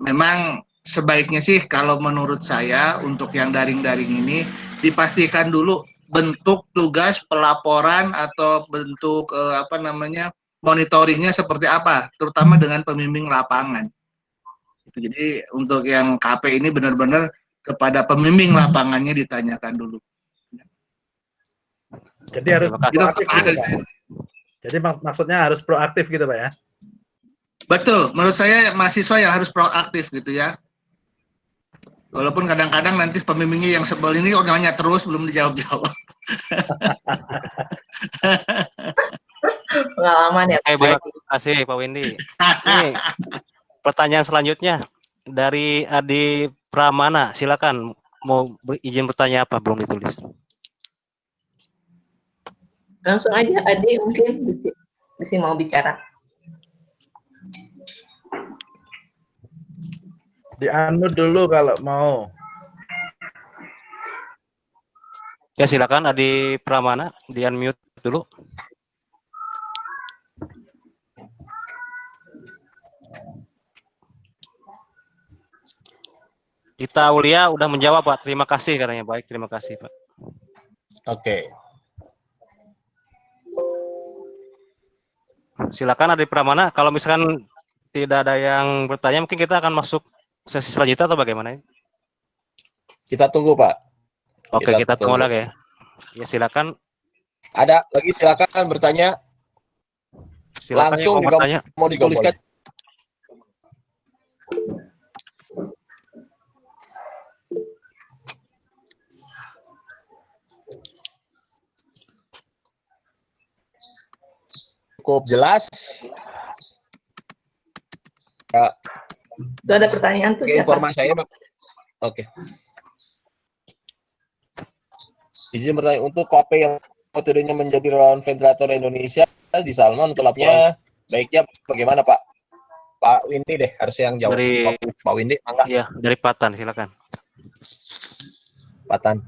memang sebaiknya sih kalau menurut saya untuk yang daring-daring ini dipastikan dulu bentuk tugas pelaporan atau bentuk monitoringnya seperti apa, terutama dengan pembimbing lapangan. Jadi untuk yang KP ini benar-benar kepada pembimbing lapangannya ditanyakan dulu. Jadi harus Terima kasih. proaktif gitu, Pak. Jadi maksudnya harus proaktif gitu, Pak ya? Betul, menurut saya mahasiswa yang harus proaktif gitu ya. Walaupun kadang-kadang nanti pembimbingnya yang sebel ini nanya terus belum dijawab-jawab. Pengalaman ya. Oke, terima kasih Pak Windy. Ini pertanyaan selanjutnya dari Adi Pramana. Silakan, mau izin bertanya apa, belum ditulis. Langsung aja, Adi mungkin bisa mau bicara. Di-unmute dulu kalau mau. Ya, silakan Adi Pramana, di-unmute dulu. Dita Aulia udah menjawab, Pak. Terima kasih katanya. Baik, terima kasih, Pak. Oke. Silakan Adi Pramana. Kalau misalkan tidak ada yang bertanya, mungkin kita akan masuk sesi selanjutnya atau bagaimana? Kita tunggu, Pak. Oke, kita tunggu lagi ya. Ya, silakan. Ada lagi, silakan bertanya. Silakan Langsung yang mau bertanya. mau dituliskan. Cukup jelas. Ya, Itu ada pertanyaan tuh siapa? informasi saya, Pak. Oke. Izin bertanya, untuk KP yang metodenya menjadi relawan ventilator Indonesia di Salman untuk labnya baiknya bagaimana, Pak? Pak Windy deh harus yang jawab. Dari Pak Windy, enggak? Iya, dari Patan, silakan. Patan.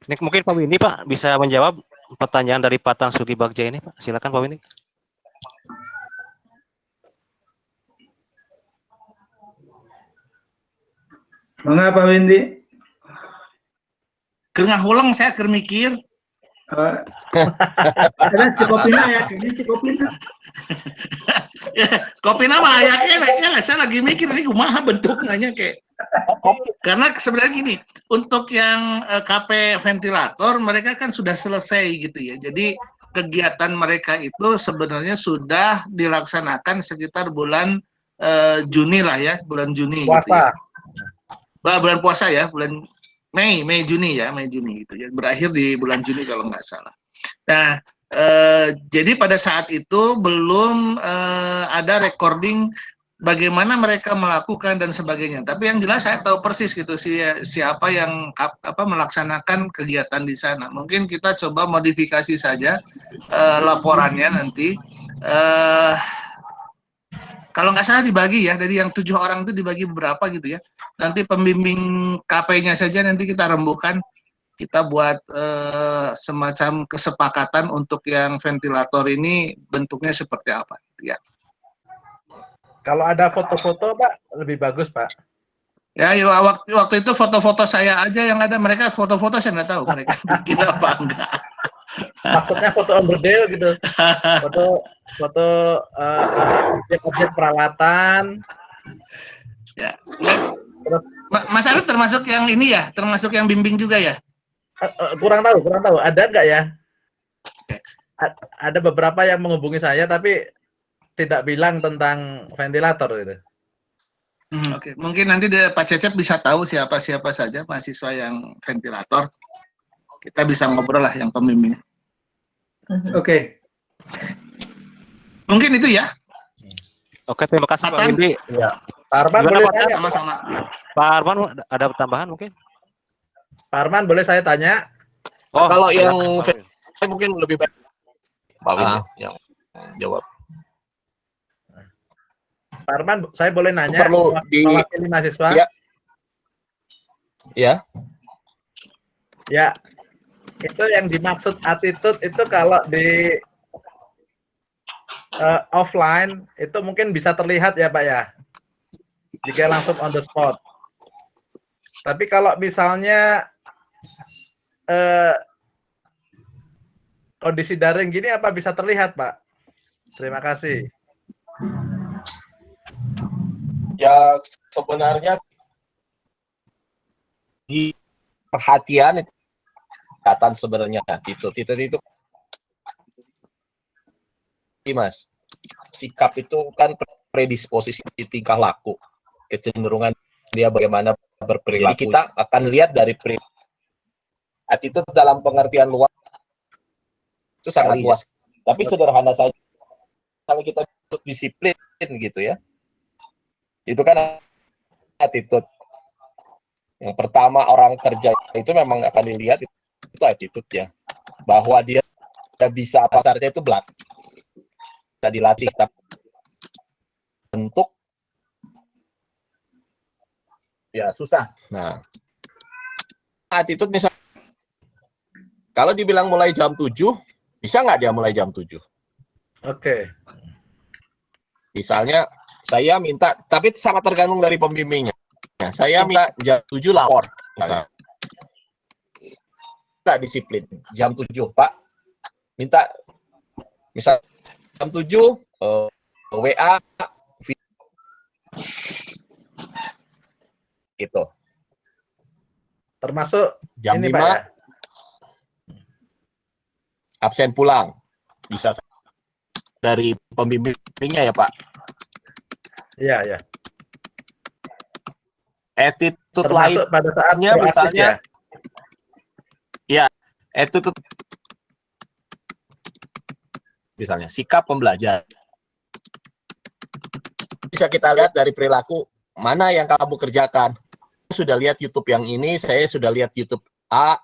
Ini mungkin Pak Windy, Pak, bisa menjawab pertanyaan dari Patan Sugi Bagja ini, Pak. Silakan Pak Windy. Mengapa Windy? Keur ngahulang saya keur mikir. Ada Cikopina ya, kayaknya Cikopina. Kopi nama ayaknya saya lagi mikir ini kumaha bentuknya kayak. Karena sebenarnya gini, untuk yang KP ventilator mereka kan sudah selesai gitu ya. Jadi kegiatan mereka itu sebenarnya sudah dilaksanakan sekitar bulan Juni lah ya, bulan Juni. Puasa. Gitu ya. Bulan puasa ya, bulan Mei Juni gitu ya. Berakhir di bulan Juni kalau nggak salah. Nah, jadi pada saat itu belum ada recording bagaimana mereka melakukan dan sebagainya. Tapi yang jelas saya tahu persis gitu siapa yang melaksanakan kegiatan di sana. Mungkin kita coba modifikasi saja laporannya nanti. Kalau nggak salah dibagi ya, dari yang 7 orang itu dibagi beberapa gitu ya. Nanti pembimbing KP-nya saja nanti kita rembukan, kita buat semacam kesepakatan untuk yang ventilator ini bentuknya seperti apa gitu ya. Kalau ada foto-foto, Pak, lebih bagus, Pak. Ya, waktu itu foto-foto saya aja yang ada, mereka foto-foto saya nggak tahu mereka bikin apa enggak. Maksudnya foto onderdel gitu. Foto objek-objek peralatan. Ya. Mas Arif termasuk yang ini ya, termasuk yang bimbing juga ya? Kurang tahu. Ada nggak ya? Ada beberapa yang menghubungi saya tapi tidak bilang tentang ventilator gitu. Oke, mungkin nanti Pak Cecep bisa tahu siapa-siapa saja mahasiswa yang ventilator. Kita bisa ngobrol lah yang pembimbing. Oke. Mungkin itu ya. Oke, terima kasih Pak Nathan? Windy. Ya. Pak Arman Gimana, boleh Pak? tanya? Sama-sama. Pak Arman ada tambahan mungkin? Pak Arman boleh saya tanya? Oh, kalau yang silakan, Pak Windy. mungkin lebih baik Pak Windy yang jawab. Pak Arman, saya boleh nanya? Perlu mewakili mahasiswa? Ya. Ya. Ya. Itu yang dimaksud attitude itu kalau di offline itu mungkin bisa terlihat ya Pak ya, jika langsung on the spot. Tapi kalau misalnya kondisi daring gini apa bisa terlihat Pak? Terima kasih. Ya sebenarnya di perhatian itu kelihatan sebenarnya attitude itu Mas, sikap itu kan predisposisi tingkah laku, kecenderungan dia bagaimana berperilaku. Jadi kita akan lihat dari attitude dalam pengertian luas itu sangat luas. Tapi sederhana saja kalau kita disiplin gitu ya, itu kan attitude. Yang pertama orang kerja itu memang akan dilihat itu attitude ya, bahwa dia bisa pasarnya itu belak, bisa dilatih tapi bentuk ya susah. Nah, attitude misalnya kalau dibilang mulai jam 7, bisa nggak dia mulai jam 7? Oke. Misalnya saya minta, tapi sangat tergantung dari pembimbingnya. Nah, saya minta jam 7 lapor. Misalnya. Nggak disiplin. Jam 7, Pak. Minta, misal jam 7, WA, gitu. Termasuk Jam ini 5, Pak ya? absen pulang. Bisa dari pembimbingnya ya, Pak. Iya, ya. Attitude Termasuk pada saat lainnya proaktif misalnya, ya? attitude misalnya sikap pembelajar. Bisa kita lihat dari perilaku mana yang kamu kerjakan. Saya sudah lihat YouTube yang ini, saya sudah lihat YouTube A,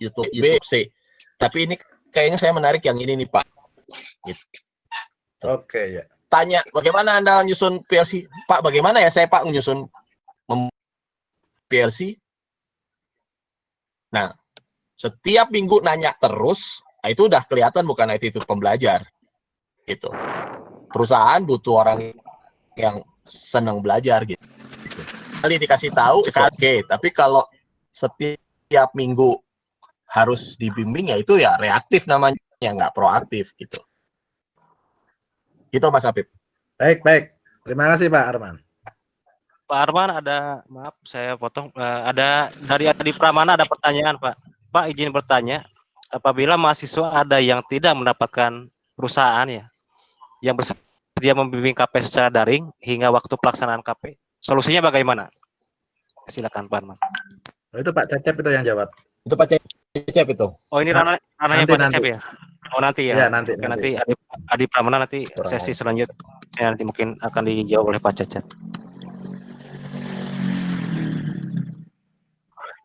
YouTube B, C. Tapi ini kayaknya saya menarik yang ini nih Pak. Gitu. Oke ya. Tanya, bagaimana Anda nyusun PLC? Pak, bagaimana ya saya Pak menyusun PLC? Nah, setiap minggu nanya terus, itu udah kelihatan bukan attitude pembelajar. Gitu. Perusahaan butuh orang yang senang belajar gitu. Kali dikasih tahu, oke. Tapi kalau setiap minggu harus dibimbing, ya itu ya reaktif namanya, nggak proaktif gitu. Gitu Mas Apip. Baik. Terima kasih Pak Arman. Pak Arman ada, maaf saya potong, ada dari Adi Pramana ada pertanyaan Pak. Pak izin bertanya, apabila mahasiswa ada yang tidak mendapatkan perusahaan ya, yang bersedia membimbing KP secara daring hingga waktu pelaksanaan KP, solusinya bagaimana? Silakan Pak Arman. Oh, itu Pak Cecep itu yang jawab. Itu Pak Cecep itu. Oh ini ranahnya Nanti, Pak Cecep ya? Oh nanti ya? Iya, nanti. Oke, nanti Adi Pramana nanti sesi selanjutnya nanti mungkin akan dijawab oleh Pak Cecep.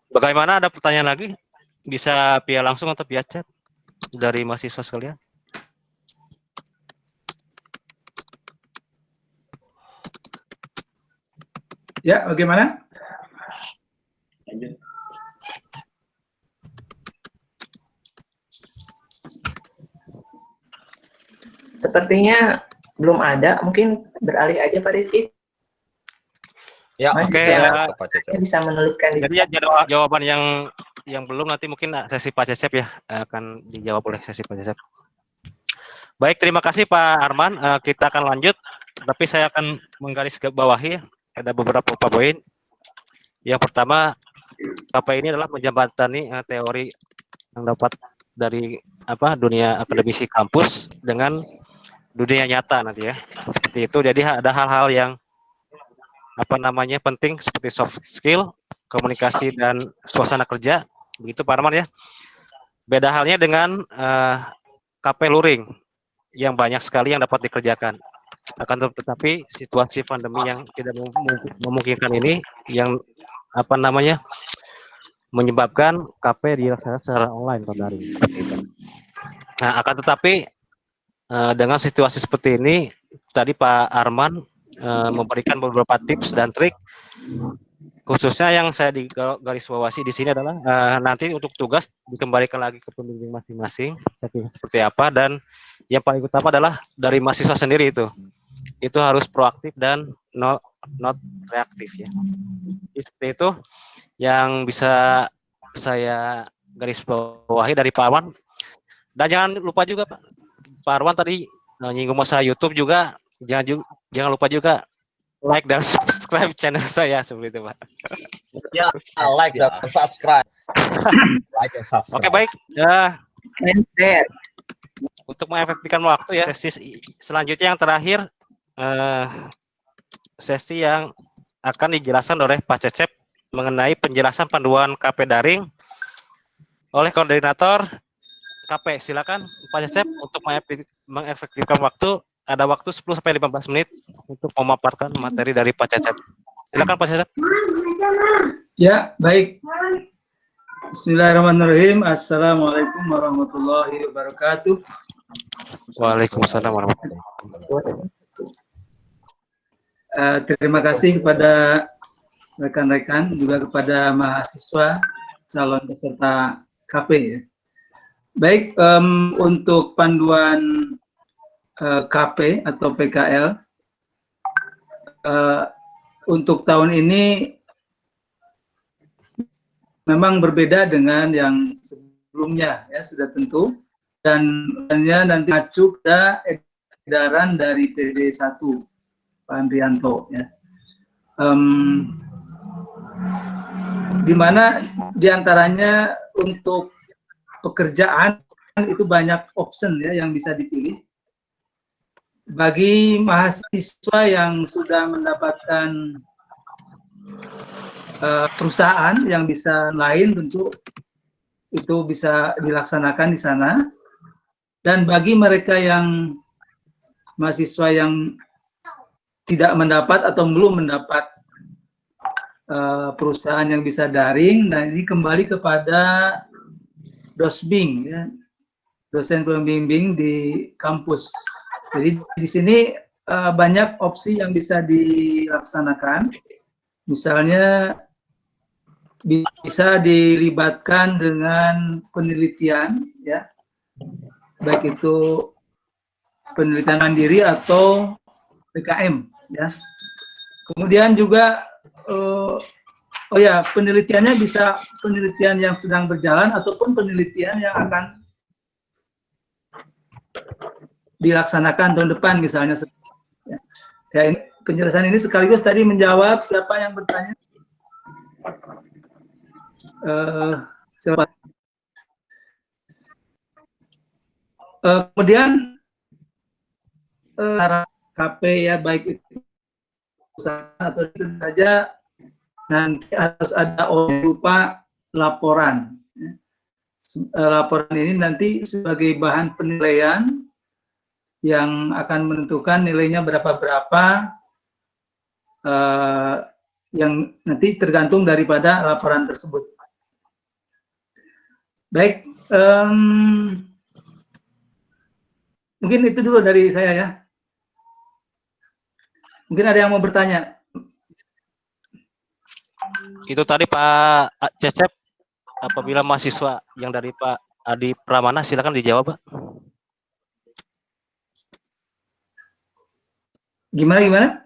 Bagaimana, ada pertanyaan lagi? Bisa via langsung atau via chat dari mahasiswa sekalian? Ya, bagaimana? Sepertinya belum ada, mungkin beralih aja Pak Rizky. Ya, Masih oke, saya Pak Cecep. bisa menuliskan di Jadi ya jawaban yang belum nanti mungkin sesi Pak Cecep ya akan dijawab oleh sesi Pak Cecep. Baik, terima kasih Pak Arman. Kita akan lanjut, tapi saya akan menggaris ke bawahi ada beberapa poin. Yang pertama, KP ini adalah menjembatani teori yang dapat dari dunia akademisi kampus dengan dunia nyata nanti ya. Seperti itu. Jadi ada hal-hal yang apa namanya penting seperti soft skill, komunikasi dan suasana kerja, begitu Pak Arman ya. Beda halnya dengan KP luring yang banyak sekali yang dapat dikerjakan. Akan tetapi situasi pandemi yang tidak memungkinkan ini yang apa namanya menyebabkan KP dilaksanakan secara online atau daring. Nah, akan tetapi dengan situasi seperti ini, tadi Pak Arman memberikan beberapa tips dan trik, khususnya yang saya garis bawahi di sini adalah nanti untuk tugas dikembalikan lagi ke pembimbing masing-masing seperti apa, dan yang paling utama adalah dari mahasiswa sendiri itu harus proaktif dan not reaktif ya. Jadi seperti itu yang bisa saya garis bawahi dari Pak Arman. Dan jangan lupa juga Pak Arwan tadi nyinggung masalah YouTube juga, jangan lupa juga like dan subscribe channel saya seperti itu Pak. Ya, like dan subscribe. Like dan subscribe. Oke, baik. And share. Untuk mengefektifkan waktu ya, sesi selanjutnya yang terakhir, sesi yang akan dijelaskan oleh Pak Cecep mengenai penjelasan panduan KP daring oleh koordinator KP. Silakan Pak Cecep untuk mengefektifkan waktu. Ada waktu 10-15 menit untuk memaparkan materi dari Pak Cecep. Silakan Pak Cecep. Ya, baik. Bismillahirrahmanirrahim. Assalamualaikum warahmatullahi wabarakatuh. Waalaikumsalam warahmatullahi wabarakatuh. Terima kasih kepada rekan-rekan, juga kepada mahasiswa calon peserta KP ya. Baik, untuk panduan KP atau PKL untuk tahun ini memang berbeda dengan yang sebelumnya ya, sudah tentu, dan hanya nanti mengacu pada edaran dari PD1 Pak Andrianto ya. Di mana diantaranya untuk pekerjaan itu banyak option ya yang bisa dipilih. Bagi mahasiswa yang sudah mendapatkan perusahaan yang bisa lain, tentu itu bisa dilaksanakan di sana. Dan bagi mereka yang mahasiswa yang tidak mendapat atau belum mendapat perusahaan yang bisa daring, nah ini kembali kepada dosbing ya, dosen pembimbing di kampus. Jadi di sini banyak opsi yang bisa dilaksanakan. Misalnya bisa dilibatkan dengan penelitian ya, baik itu penelitian mandiri atau PKM ya. Kemudian juga penelitiannya bisa penelitian yang sedang berjalan ataupun penelitian yang akan dilaksanakan tahun depan misalnya. Ya, ini, penjelasan ini sekaligus tadi menjawab siapa yang bertanya. Siapa? Kemudian KP ya, baik itu usaha atau itu saja, nanti harus ada berupa laporan. Laporan ini nanti sebagai bahan penilaian yang akan menentukan nilainya berapa-berapa, yang nanti tergantung daripada laporan tersebut. Baik, mungkin itu dulu dari saya ya. Mungkin ada yang mau bertanya. Itu tadi Pak Cecep, apabila mahasiswa yang dari Pak Adi Pramana, silakan dijawab Pak. Gimana?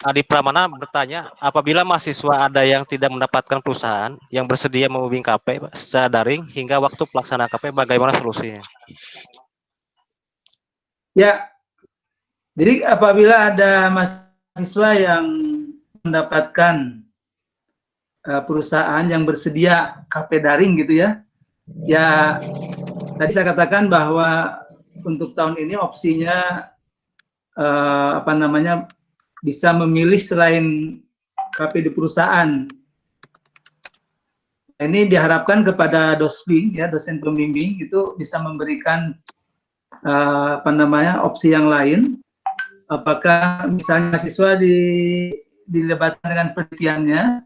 Adi Pramana bertanya, apabila mahasiswa ada yang tidak mendapatkan perusahaan yang bersedia membimbing KP Pak, secara daring hingga waktu pelaksana KP, bagaimana solusinya? Ya, jadi apabila ada mahasiswa yang mendapatkan perusahaan yang bersedia KP daring gitu ya, ya tadi saya katakan bahwa untuk tahun ini opsinya apa namanya, bisa memilih selain KP di perusahaan. Ini diharapkan kepada DOSBI, ya, dosen pembimbing, itu bisa memberikan apa namanya, opsi yang lain. Apakah misalnya siswa dilebatkan dengan penelitiannya,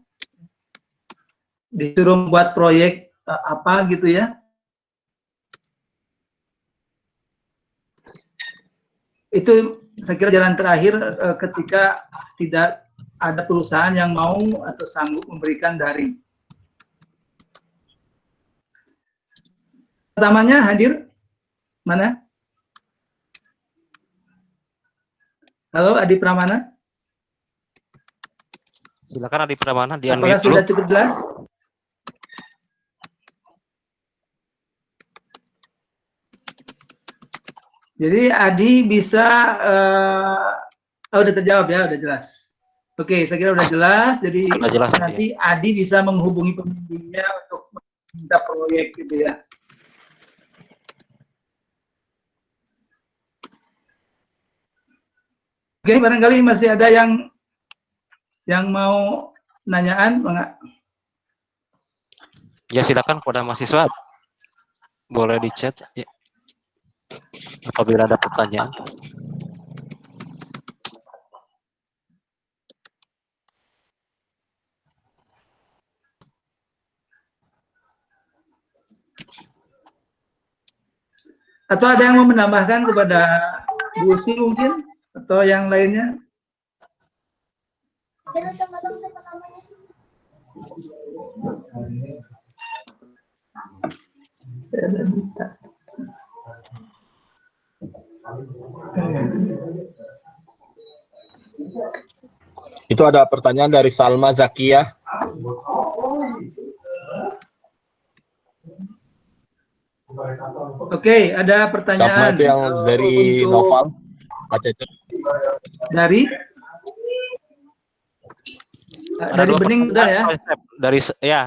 disuruh membuat proyek apa gitu ya. Itu saya kira jalan terakhir ketika tidak ada perusahaan yang mau atau sanggup memberikan daring. Pertamanya hadir mana? Halo, Adi Pramana. Silakan Adi Pramana, Apakah di-unmute dulu. sudah cukup jelas? Jadi Adi bisa, udah terjawab ya, udah jelas. Oke, saya kira udah jelas. Jadi Sudah jelas, nanti Adi bisa menghubungi pembimbingnya untuk minta proyek gitu ya. Oke, barangkali masih ada yang mau nanyaan, Bang? Ya, silakan kepada mahasiswa. Boleh di chat ya, apabila ada pertanyaan. Atau ada yang mau menambahkan kepada Bu Usi mungkin? Atau yang lainnya? Itu ada pertanyaan dari Salma Zakiyah. Oke, ada pertanyaan. Salma itu yang dari untuk Noval. Pak Cecep. dari Dua Bening sudah ya? pertanyaan, dari ya,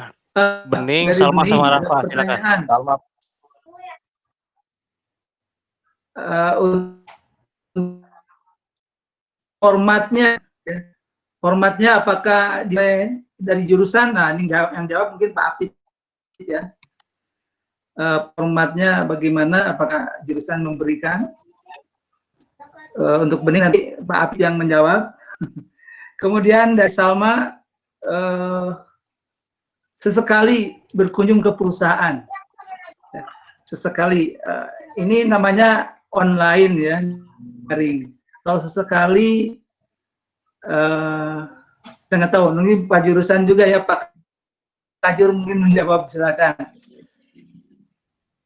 Bening, Dari Salma Bening, sama ada Rafa, silakan. pertanyaan. Salma. Formatnya apakah dari jurusan? Nah, ini yang jawab mungkin Pak Apip ya. Formatnya bagaimana? Apakah jurusan memberikan? Untuk Bening nanti Pak Apip yang menjawab. Kemudian dari Salma, sesekali berkunjung ke perusahaan. Sesekali, ini namanya online ya, daring. Kalau sesekali, saya nggak tahu, mungkin Pak Jurusan juga ya, Pak Kajur mungkin menjawab, silakan.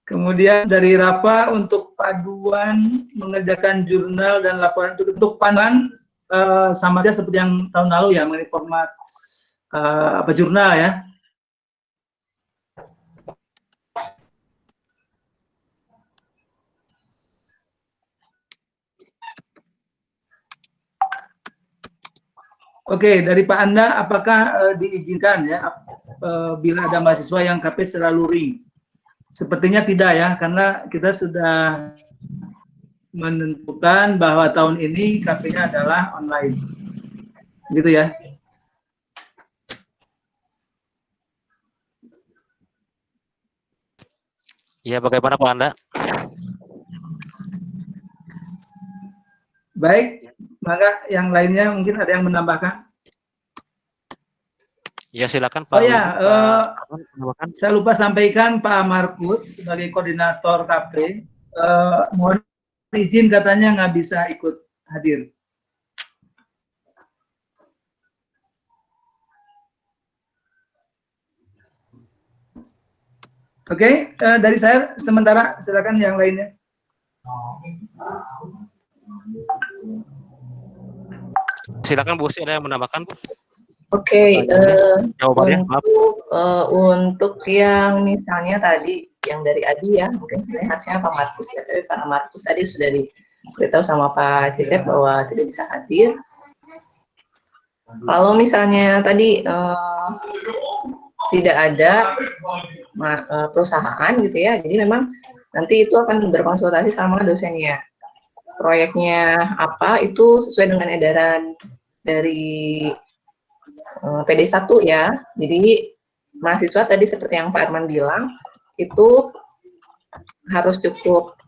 Kemudian dari Rafa, untuk paduan mengerjakan jurnal dan laporan untuk panduan sama saja seperti yang tahun lalu ya, mengenai format jurnal ya. Oke, dari Pak Anda, apakah diizinkan ya bila ada mahasiswa yang KP selalu ring? Sepertinya tidak ya, karena kita sudah menentukan bahwa tahun ini KP-nya adalah online. Gitu ya. Ya, bagaimana Pak Anda? Baik, maka yang lainnya mungkin ada yang menambahkan. Ya, silakan Pak. Oh ya, menambahkan. saya lupa sampaikan Pak Markus sebagai koordinator KP, mohon izin katanya nggak bisa ikut hadir. Oke, dari saya sementara, silakan yang lainnya. Silakan Bu Usi, ada yang menambahkan? Oke, Jawabannya, maaf. untuk yang misalnya tadi yang dari Adi ya, mungkin harusnya Pak Markus ya, tapi Pak Markus tadi sudah diberitahu sama Pak Cecep bahwa tidak bisa hadir. Kalau misalnya tadi tidak ada perusahaan gitu ya, jadi memang nanti itu akan berkonsultasi sama dosennya. proyeknya apa itu sesuai dengan edaran dari PD1 ya. Jadi mahasiswa tadi seperti yang Pak Arman bilang itu harus cukup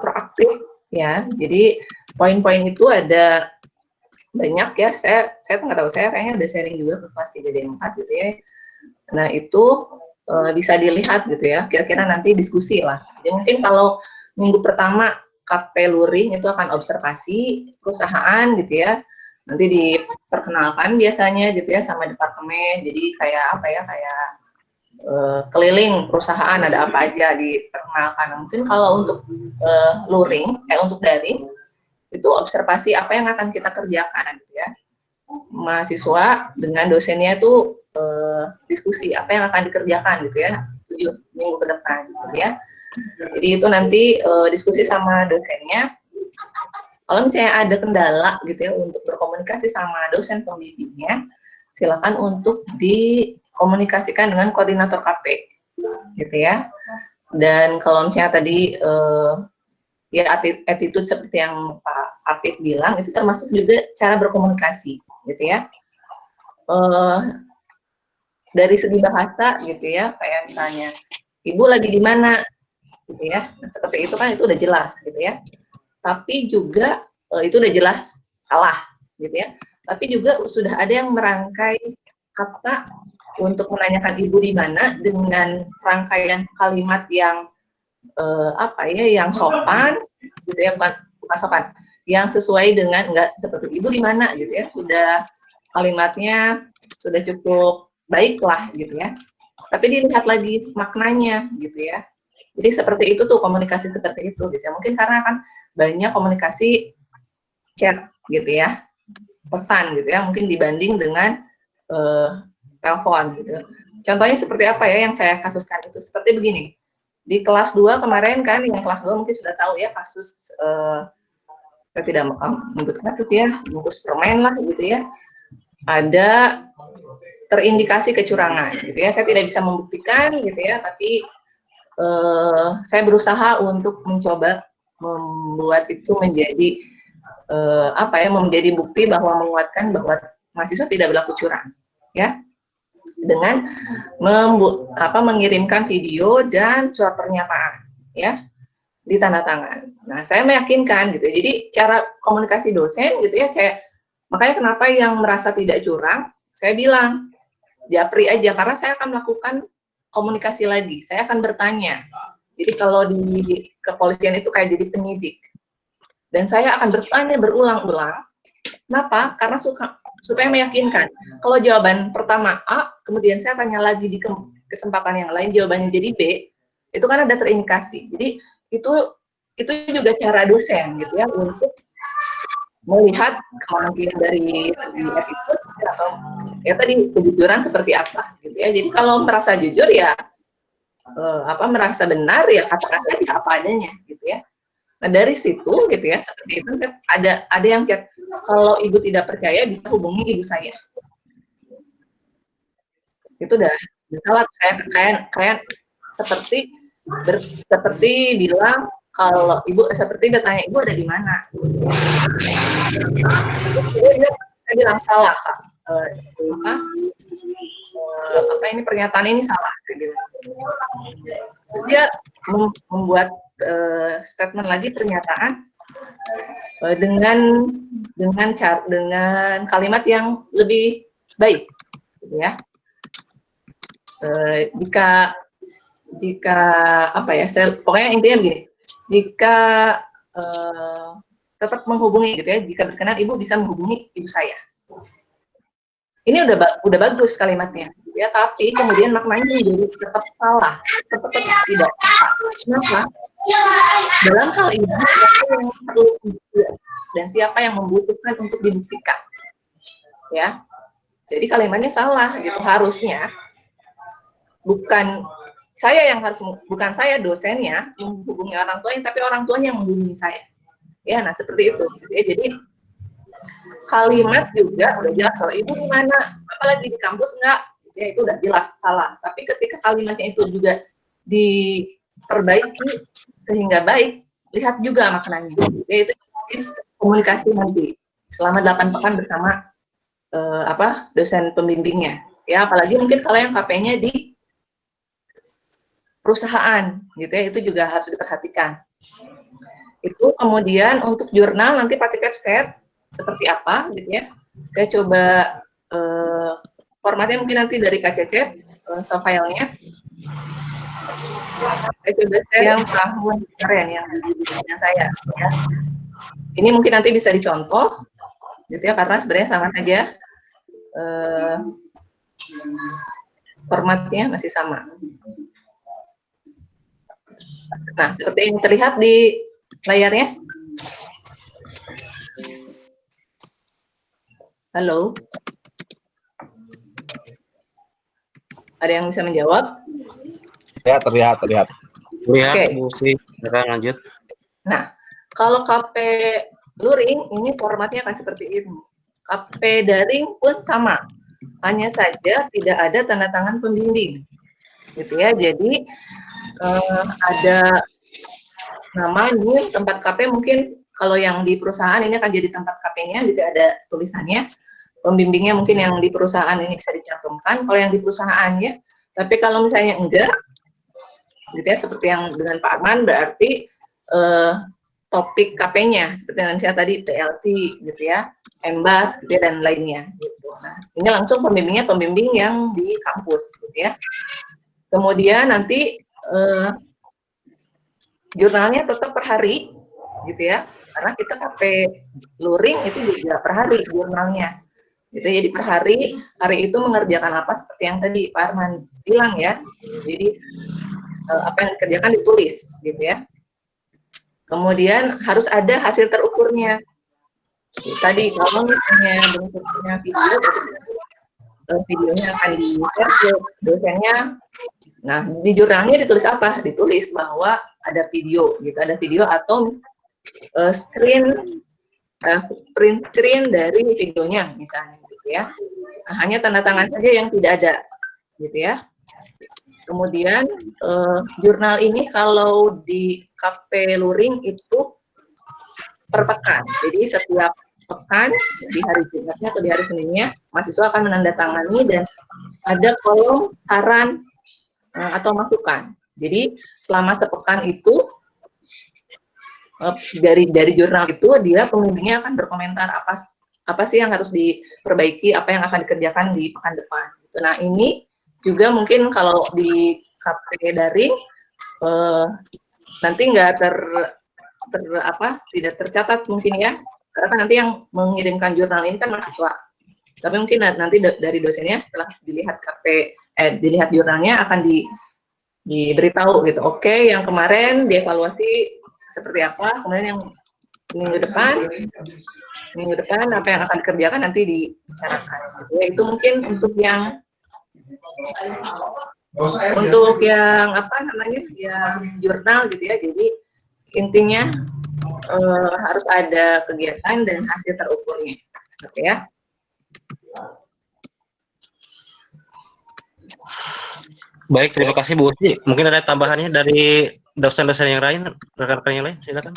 proaktif ya. Jadi poin-poin itu ada banyak ya. Saya nggak tahu, saya kayaknya udah sharing juga ke kelas 3 dan 4 gitu ya. Nah itu bisa dilihat gitu ya. Kira-kira nanti diskusi lah. Jadi mungkin kalau minggu pertama KP Luring itu akan observasi perusahaan gitu ya. Nanti diperkenalkan biasanya gitu ya sama departemen. Jadi kayak apa ya, kayak keliling perusahaan ada apa aja diperkenalkan. Mungkin kalau untuk luring, untuk daring itu observasi apa yang akan kita kerjakan gitu ya. Mahasiswa dengan dosennya itu diskusi apa yang akan dikerjakan gitu ya 7 minggu ke depan gitu ya. Jadi itu nanti diskusi sama dosennya. Kalau misalnya ada kendala gitu ya untuk berkomunikasi sama dosen pembimbingnya, silakan untuk dikomunikasikan dengan koordinator KP, gitu ya. Dan kalau misalnya tadi ya attitude seperti yang Pak Afif bilang, itu termasuk juga cara berkomunikasi, gitu ya. Dari segi bahasa, gitu ya, kayak misalnya, Ibu lagi di mana, gitu ya. Nah, seperti itu kan itu udah jelas, gitu ya. Tapi juga itu udah jelas salah, gitu ya. Tapi juga sudah ada yang merangkai kata untuk menanyakan ibu di mana dengan rangkaian kalimat yang apa ya, yang sopan, gitu ya, bukan sopan, yang sesuai dengan enggak seperti ibu di mana, gitu ya. Sudah kalimatnya sudah cukup baik lah, gitu ya. Tapi dilihat lagi maknanya, gitu ya. Jadi seperti itu tuh, komunikasi seperti itu, gitu ya. Mungkin karena kan banyak komunikasi chat gitu ya, pesan gitu ya, mungkin dibanding dengan telepon gitu. Contohnya seperti apa ya yang saya kasuskan itu, seperti begini. Di kelas 2 kemarin kan, yang kelas 2 mungkin sudah tahu ya kasus, saya tidak menyebutkan itu ya, bungkus permen lah gitu ya. Ada terindikasi kecurangan gitu ya, saya tidak bisa membuktikan gitu ya, tapi saya berusaha untuk mencoba membuat itu menjadi apa ya, menjadi bukti bahwa menguatkan bahwa mahasiswa tidak berlaku curang ya, dengan mengirimkan video dan surat pernyataan ya ditanda tangan. Nah, saya meyakinkan gitu. Jadi cara komunikasi dosen gitu ya, makanya kenapa yang merasa tidak curang, saya bilang japri aja, karena saya akan melakukan komunikasi lagi. Saya akan bertanya. Jadi kalau di kepolisian itu kayak jadi penyidik. Dan saya akan bertanya berulang-ulang. Kenapa? Karena supaya meyakinkan. Kalau jawaban pertama A, kemudian saya tanya lagi di kesempatan yang lain, jawabannya jadi B, itu kan ada terindikasi. Jadi itu juga cara dosen gitu ya, untuk melihat kemampuan dari segi attitude atau ya tadi kejujuran seperti apa gitu ya. Jadi kalau merasa jujur ya merasa benar ya katakan aja apa adanya gitu ya. Nah dari situ gitu ya, seperti itu ada yang chat, kalau ibu tidak percaya bisa hubungi ibu saya. Itu udah salah, kayak seperti bilang kalau ibu seperti dia tanya ibu ada di mana. Saya bilang salah Kak. Ini pernyataan ini salah, saya bilang. Dia membuat statement lagi, pernyataan dengan kalimat yang lebih baik, gitu ya. Jika apa ya, pokoknya intinya begini, jika tetap menghubungi gitu ya, jika berkenan ibu bisa menghubungi ibu saya. Ini udah bagus kalimatnya, ya, tapi kemudian maknanya jadi tetap salah, tetap tidak. Kenapa? Dalam hal ini siapa yang perlu dibuktikan dan siapa yang membutuhkan untuk dibuktikan, ya. Jadi kalimatnya salah gitu, harusnya bukan saya dosennya menghubungi orang tuanya, tapi orang tuanya yang menghubungi saya. Ya, nah seperti itu. Ya, jadi kalimat juga udah jelas kalau ibu di mana, apalagi di kampus enggak, ya itu udah jelas salah. Tapi ketika kalimatnya itu juga diperbaiki sehingga baik, lihat juga maknanya. Ya itu komunikasi nanti selama 8 pekan bersama dosen pembimbingnya. Ya, apalagi mungkin kalau yang KP-nya di perusahaan gitu ya, itu juga harus diperhatikan. Itu kemudian untuk jurnal nanti pakai website seperti apa gitu ya. Saya coba formatnya mungkin nanti dari KCC soft filenya. Saya coba share yang tahun kemarin yang di saya ya. Ini mungkin nanti bisa dicontoh gitu ya, karena sebenarnya sama saja formatnya masih sama. Nah, seperti yang terlihat di layarnya. Halo? Ada yang bisa menjawab? Ya, terlihat. Lihat, Oke. Bu Sri, silakan lanjut. Nah, kalau KP luring ini formatnya akan seperti ini. KP daring pun sama, hanya saja tidak ada tanda tangan pembimbing, gitu ya. Jadi ada nama ini tempat KP, mungkin kalau yang di perusahaan ini akan jadi tempat KP-nya, gitu ada tulisannya. Pembimbingnya mungkin yang di perusahaan ini bisa dicantumkan, kalau yang di perusahaannya. Tapi kalau misalnya enggak, gitu ya, seperti yang dengan Pak Arman, berarti topik KP-nya seperti yang saya tadi PLC gitu ya, Embas gitu ya, dan lainnya gitu. Nah, ini langsung pembimbingnya pembimbing yang di kampus gitu ya. Kemudian nanti jurnalnya tetap per hari gitu ya, karena kita KP luring itu juga per hari jurnalnya gitu. Jadi per hari itu mengerjakan apa seperti yang tadi Pak Arman bilang ya. Jadi apa yang dikerjakan ditulis gitu ya. Kemudian harus ada hasil terukurnya. Tadi kalau misalnya bentuknya video, videonya akan di-share ke dosennya. Nah, di jurnalnya ditulis apa? Ditulis bahwa ada video, gitu. Ada video atau print screen dari videonya, misalnya, gitu ya. Nah, hanya tanda tangan saja yang tidak ada, gitu ya. Kemudian jurnal ini kalau di KP luring itu per pekan. Jadi setiap pekan di hari Jumatnya atau di hari Seninnya mahasiswa akan menandatangani dan ada kolom saran atau masukan. Jadi selama sepekan itu dari jurnal itu dia pembimbingnya akan berkomentar apa sih yang harus diperbaiki, apa yang akan dikerjakan di pekan depan. Nah, ini juga mungkin kalau di KP daring nanti nggak tidak tercatat mungkin ya, karena nanti yang mengirimkan jurnal ini kan mahasiswa. Tapi mungkin nanti dari dosennya setelah dilihat dilihat jurnalnya akan diberitahu gitu. Oke, yang kemarin dievaluasi seperti apa, kemudian yang minggu depan apa yang akan dikerjakan nanti dibicarakan. Ya, itu mungkin untuk yang jurnal gitu ya. Jadi intinya harus ada kegiatan dan hasil terukurnya, oke ya. Baik, terima kasih Bu Uci. Mungkin ada tambahannya dari dosen-dosen yang lain, rekan-rekan yang lain, silakan.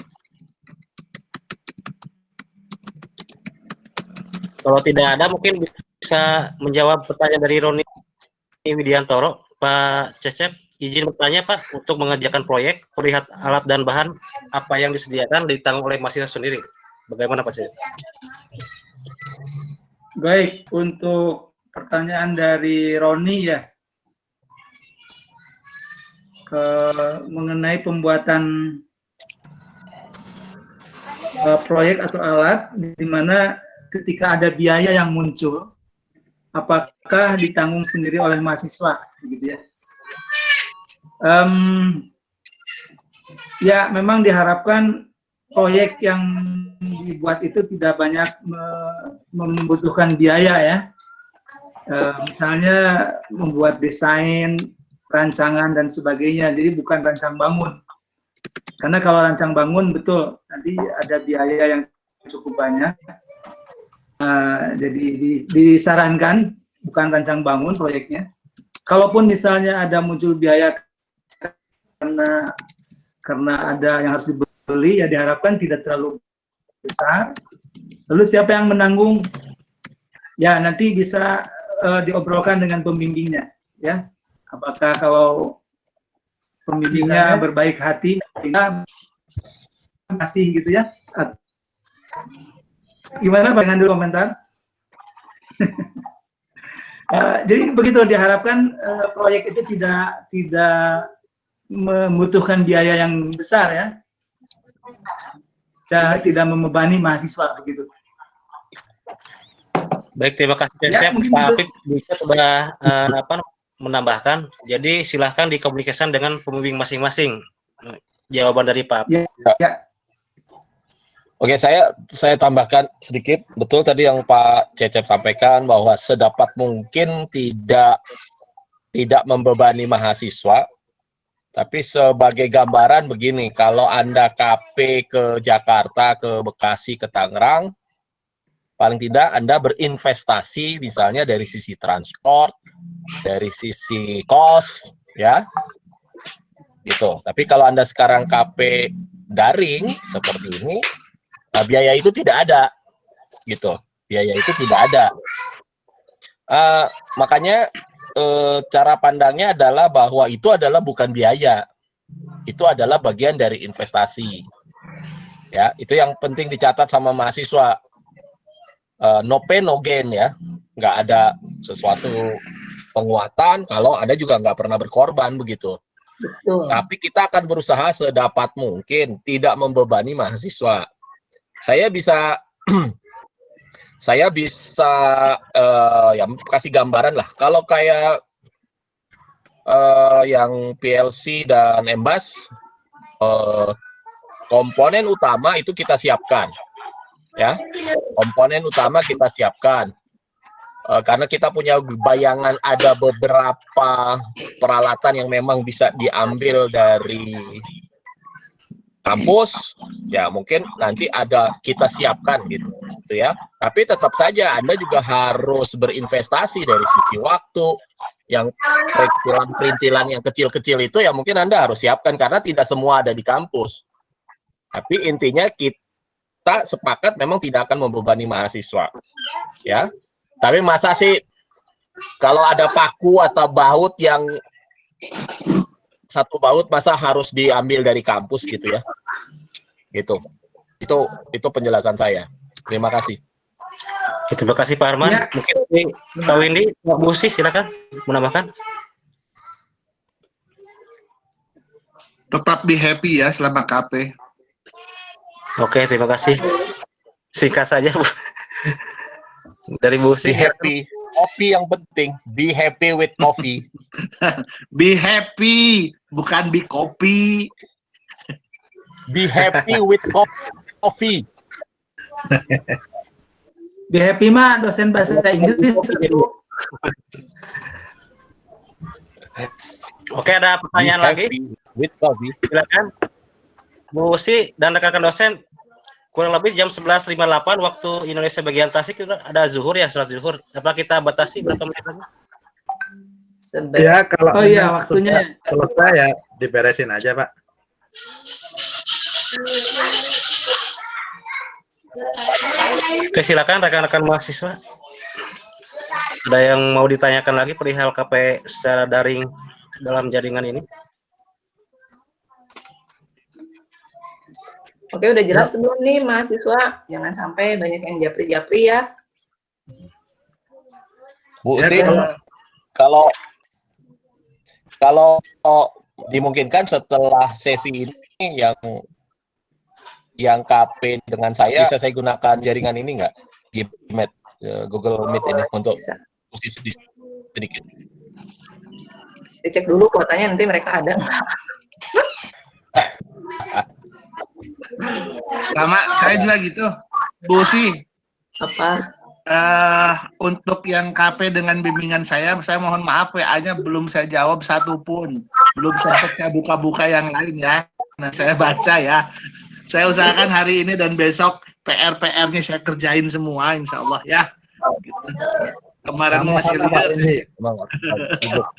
Kalau tidak ada, mungkin bisa menjawab pertanyaan dari Roni Widiantoro. Pak Cecep, izin bertanya Pak, untuk mengerjakan proyek, perlihat alat dan bahan apa yang disediakan ditanggung oleh mahasiswa sendiri. Bagaimana Pak Cecep? Baik, untuk pertanyaan dari Roni ya, mengenai pembuatan proyek atau alat, di mana ketika ada biaya yang muncul, apakah ditanggung sendiri oleh mahasiswa, gitu ya? Ya, memang diharapkan proyek yang dibuat itu tidak banyak membutuhkan biaya ya. Misalnya membuat desain, rancangan dan sebagainya. Jadi bukan rancang bangun. Karena kalau rancang bangun betul nanti ada biaya yang cukup banyak. Jadi disarankan bukan rancang bangun proyeknya. Kalaupun misalnya ada muncul biaya karena ada yang harus dibeli, ya diharapkan tidak terlalu besar. Lalu siapa yang menanggung? Ya, nanti bisa diobrolkan dengan pembimbingnya, ya. Apakah kalau pembimbingnya berbaik hati, kita kasih gitu ya. Gimana Pak, dengan dulu komentar? Jadi begitu diharapkan proyek itu tidak membutuhkan biaya yang besar ya. Tidak membebani mahasiswa begitu. Baik, terima kasih Ya, Pak Apip bisa sudah menambahkan. Jadi silahkan dikomunikasikan dengan pembimbing masing-masing. Jawaban dari Pak Apip. Ya. Oke, saya tambahkan sedikit. Betul tadi yang Pak Cecep sampaikan bahwa sedapat mungkin tidak membebani mahasiswa. Tapi sebagai gambaran begini, kalau Anda KP ke Jakarta, ke Bekasi, ke Tangerang, paling tidak Anda berinvestasi misalnya dari sisi transport, dari sisi kos, ya, gitu. Tapi kalau Anda sekarang KP daring seperti ini, nah, biaya itu tidak ada, gitu. Biaya itu tidak ada. Makanya cara pandangnya adalah bahwa itu adalah bukan biaya, itu adalah bagian dari investasi. Ya, itu yang penting dicatat sama mahasiswa. No pain no gain ya, nggak ada sesuatu penguatan kalau Anda juga nggak pernah berkorban begitu. Betul. Tapi kita akan berusaha sedapat mungkin tidak membebani mahasiswa. Saya bisa ya kasih gambaran lah. Kalau kayak yang PLC dan Embas, komponen utama itu kita siapkan. Ya, komponen utama kita siapkan karena kita punya bayangan ada beberapa peralatan yang memang bisa diambil dari kampus, ya mungkin nanti ada kita siapkan gitu ya. Tapi tetap saja Anda juga harus berinvestasi dari sisi waktu, yang perintilan yang kecil-kecil itu ya mungkin Anda harus siapkan karena tidak semua ada di kampus. Tapi intinya kita sepakat memang tidak akan membebani mahasiswa, ya. Tapi masa sih kalau ada paku atau baut yang satu baut masa harus diambil dari kampus gitu ya? Gitu. Itu penjelasan saya. Terima kasih. Terima kasih Pak Arman. Ya. Mungkin Pak Windy, Pak Busi silakan menambahkan. Tetap be happy ya selama KP. Oke, terima kasih. Singkat saja, Bu. Dari Bu Be happy. Kopi yang penting. Be happy with coffee. Be happy, bukan be kopi. Be happy with coffee. Be happy mah dosen bahasa Inggris. Oke, ada pertanyaan lagi? With coffee. Silakan. Bu Usi dan rekan-rekan dosen, kurang lebih jam 11.58 waktu Indonesia bagian Tasik ada zuhur ya, sholat zuhur. Apa kita batasi berapa menit lagi? Ya, kalau Oh iya, waktunya selesai ya diberesin aja, Pak. Oke, silakan rekan-rekan mahasiswa. Ada yang mau ditanyakan lagi perihal KP secara daring dalam jaringan ini? Oke, udah jelas sebelum nih mahasiswa, jangan sampai banyak yang japri-japri ya. Bu Ya, Usi, kalau dimungkinkan setelah sesi ini yang KP dengan saya bisa saya gunakan jaringan ini nggak? Meet, Google Meet ini untuk Bisa. sedikit. Dicek dulu kuotanya nanti mereka ada nggak. Sama saya juga gitu. Bu Usi, Apa? untuk yang KP dengan bimbingan saya mohon maaf WA-nya belum saya jawab satu pun. Belum sempat saya buka-buka yang lain ya. Nah, saya baca ya. Saya usahakan hari ini dan besok PR-nya saya kerjain semua insya Allah ya. Gitu. Kemarin masih lihat. Ini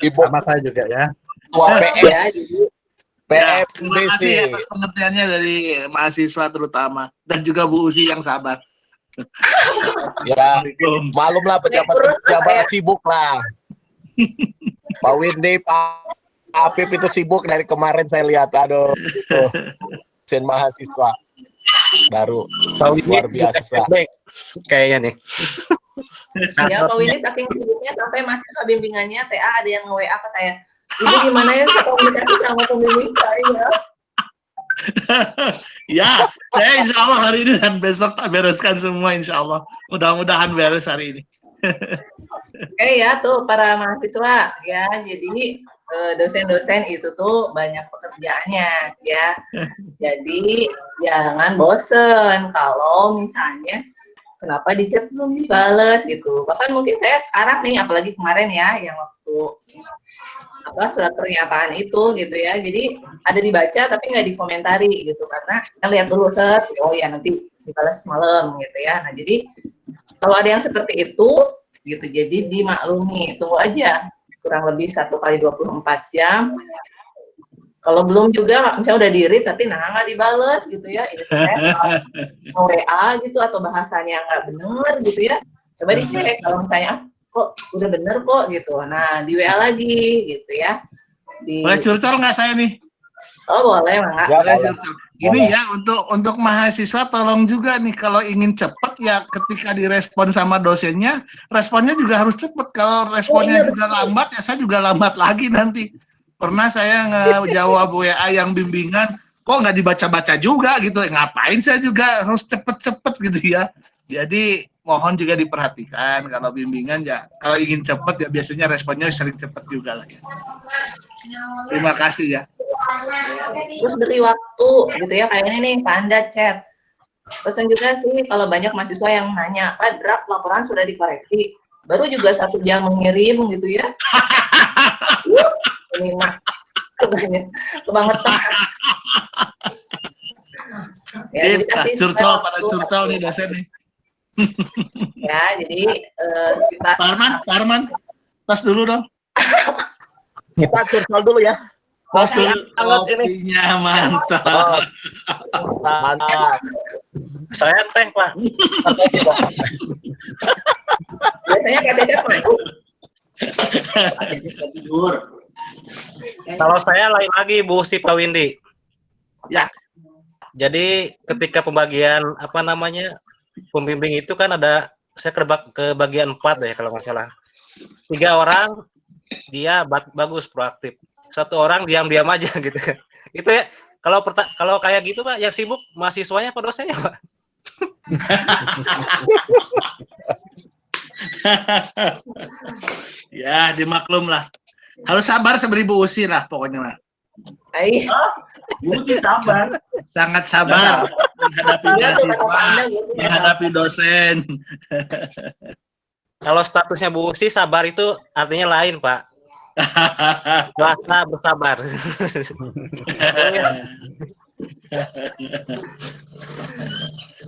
Ibu sama saya juga ya. ketua Ya, PS, jadi Ya, PMBC. terima kasih atas pengertiannya dari mahasiswa terutama dan juga Bu Uzi yang sabar. Ya, Assalamualaikum. malumlah pejabat-pejabat sibuk lah. Pak Windy, Pak Apip itu sibuk dari kemarin saya lihat. Aduh, dosen mahasiswa baru luar biasa. Kayaknya nih. Ya, Pak Windy saking sibuknya sampai mahasiswa bimbingannya TA ada yang nge-WA ke saya. Ibu gimana ya komunikasi sama pembimbing saya? Ya, saya insya Allah hari ini dan besok tak bereskan semua insya Allah. Mudah-mudahan beres hari ini. Oke ya tuh para mahasiswa ya, jadi dosen-dosen itu tuh banyak pekerjaannya ya. Jadi jangan bosen kalau misalnya kenapa di chat belum dibales gitu. Bahkan mungkin saya sekarang nih, apalagi kemarin ya, yang waktu surat pernyataan itu gitu ya, jadi ada dibaca tapi nggak dikomentari gitu karena saya lihat dulu oh ya nanti dibalas malam gitu ya. Nah jadi kalau ada yang seperti itu gitu, jadi dimaklumi, tunggu aja kurang lebih 1 kali 24 jam. Kalau belum juga misalnya udah diri tapi nggak dibales gitu ya, ini saya WA gitu atau bahasanya nggak bener gitu ya, coba dicek kalau misalnya kok udah bener kok gitu, nah di WA lagi gitu ya. Boleh curcol nggak saya nih? Oh boleh, Mak. Ya, Boleh boleh. curcol. Ini ya untuk mahasiswa tolong juga nih kalau ingin cepat ya ketika direspon sama dosennya, responnya juga harus cepat. Kalau responnya juga lambat ya saya juga lambat lagi nanti. Pernah saya ngejawab WA yang bimbingan, kok nggak dibaca-baca juga gitu. Ngapain saya juga harus cepet-cepet gitu ya. Jadi mohon juga diperhatikan kalau bimbingan ya, kalau ingin cepat ya biasanya responnya sering cepat juga lah. Terima kasih ya. Terus beri waktu gitu ya, kayak ini nih Pak Anda chat. Pesan juga sih kalau banyak mahasiswa yang nanya, Pak draft laporan sudah dikoreksi, baru juga 1 jam mengirim gitu ya. Ini mah kebangetan. Ya, jadi kasih curcol waktu. pada curcol nih dosen nih. Ya, jadi kita Pak Arman, tas dulu dong. Kita curcol dulu ya. Tas Kopi dulu. hangat ini. Kopinya mantap. Oh, mantap. Saya teh, Pak. biasanya KTT maju. Kalau saya lain lagi Bu si Pak Windy. Ya. Jadi ketika pembagian pembimbing itu kan ada, saya ke bagian 4 ya kalau nggak salah. 3 orang dia bagus proaktif, 1 orang diam-diam aja gitu. Itu ya kalau kayak gitu Pak, yang sibuk mahasiswanya apa dosennya Pak? Ya dimaklum lah. Harus sabar seberibu usi lah pokoknya lah. Sabar. Sangat sabar menghadapi mahasiswa, menghadapi dosen. Kalau statusnya Bu Usi sabar itu artinya lain Pak. Puasa bersabar.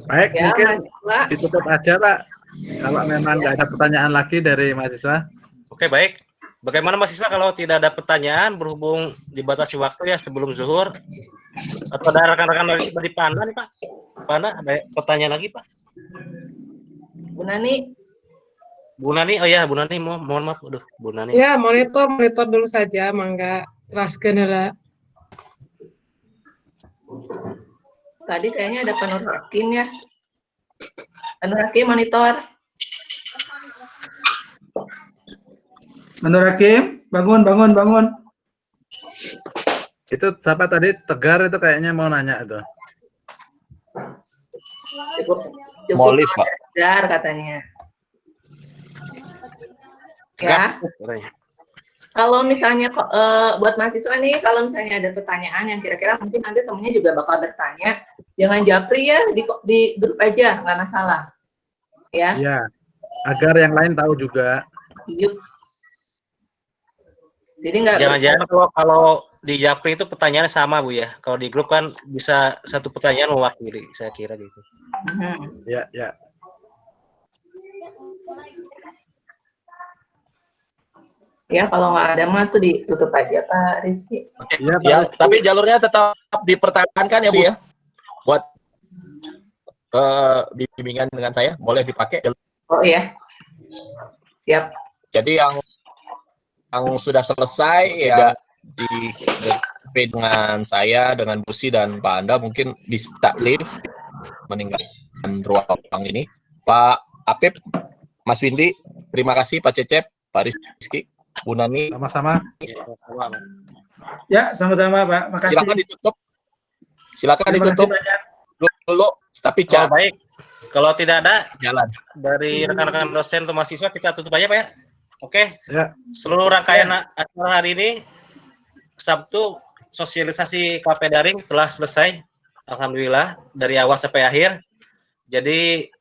Baik, Ya, mungkin mahasiswa. ditutup aja Pak. Kalau memang nggak ada pertanyaan lagi dari mahasiswa. Oke, baik. Bagaimana mahasiswa kalau tidak ada pertanyaan berhubung dibatasi waktu ya sebelum zuhur? Atau ada rekan-rekan dari Panda nih Pak? Panda ada pertanyaan lagi Pak? Bu Nani. Bu Nani, oh ya Bu Nani, mohon maaf, aduh Bu Nani. Ya, monitor dulu saja, mangga. Teraskeun heula. Tadi kayaknya ada Pak Nur Hakim ya. Pak Nur Hakim monitor. Menurut Hakim, bangun. Itu siapa tadi? Tegar itu kayaknya mau nanya itu. Cukup Molif, Pak. Dar katanya. Ya. Katanya. Kalau misalnya buat mahasiswa nih, kalau misalnya ada pertanyaan yang kira-kira mungkin nanti temennya juga bakal bertanya, jangan japri ya di grup aja, nggak masalah. Ya. Iya. Agar yang lain tahu juga. Yups. Jadi nggak. Jangan-jangan kalau di Japri itu pertanyaannya sama Bu ya. Kalau di grup kan bisa satu pertanyaan mewakili, saya kira gitu. Ya. Ya, kalau nggak ada mah tuh ditutup aja Pak Rizky. Oke. Iya, Pak Ya, Rizky. tapi jalurnya tetap dipertahankan ya Bu ya. Buat bimbingan dengan saya boleh dipakai. Oh iya, siap. Jadi yang sudah selesai ya di dengan saya, dengan Busi dan Pak Anda mungkin bisa live meninggalkan ruang ini. Pak Apip, Mas Windy, terima kasih Pak Cecep, Pak Rizky, Bu Nani. Sama-sama. Ya, sama-sama Pak. Makasih. Silakan ditutup. Silakan Terima ditutup kasih banyak. dulu. Tapi Oh, baik. Kalau tidak ada jalan. dari rekan-rekan dosen atau mahasiswa, kita tutup aja Pak ya. Oke. Ya. Seluruh rangkaian acara hari ini Sabtu sosialisasi KP daring telah selesai. Alhamdulillah dari awal sampai akhir. Jadi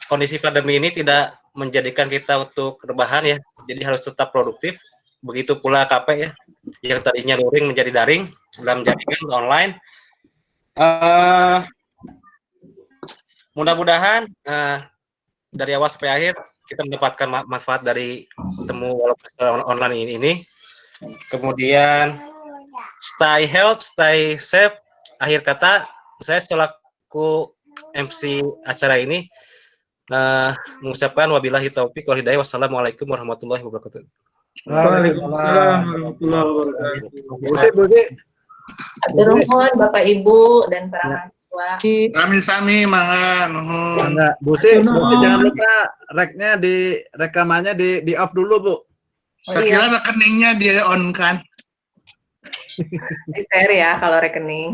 kondisi pandemi ini tidak menjadikan kita untuk rebahan ya. Jadi harus tetap produktif. Begitu pula KP ya. Yang tadinya luring menjadi daring, sudah menjadikan online. Mudah-mudahan dari awal sampai akhir kita mendapatkan manfaat dari temu walaupun online ini. Kemudian stay health, stay safe. Akhir kata, saya selaku MC acara ini mengucapkan wabillahi taufiq wal hidayah. Wassalamualaikum warahmatullahi wabarakatuh. Waalaikumsalam warahmatullahi wabarakatuh. Busi. Atur nuhun Bapak Ibu dan para mahasiswa. Sami-sami mangga nuhun. Enggak, Busi, jangan lupa rekamannya di off dulu, Bu. Saya kira rekeningnya dia on kan. Di share ya kalau rekening.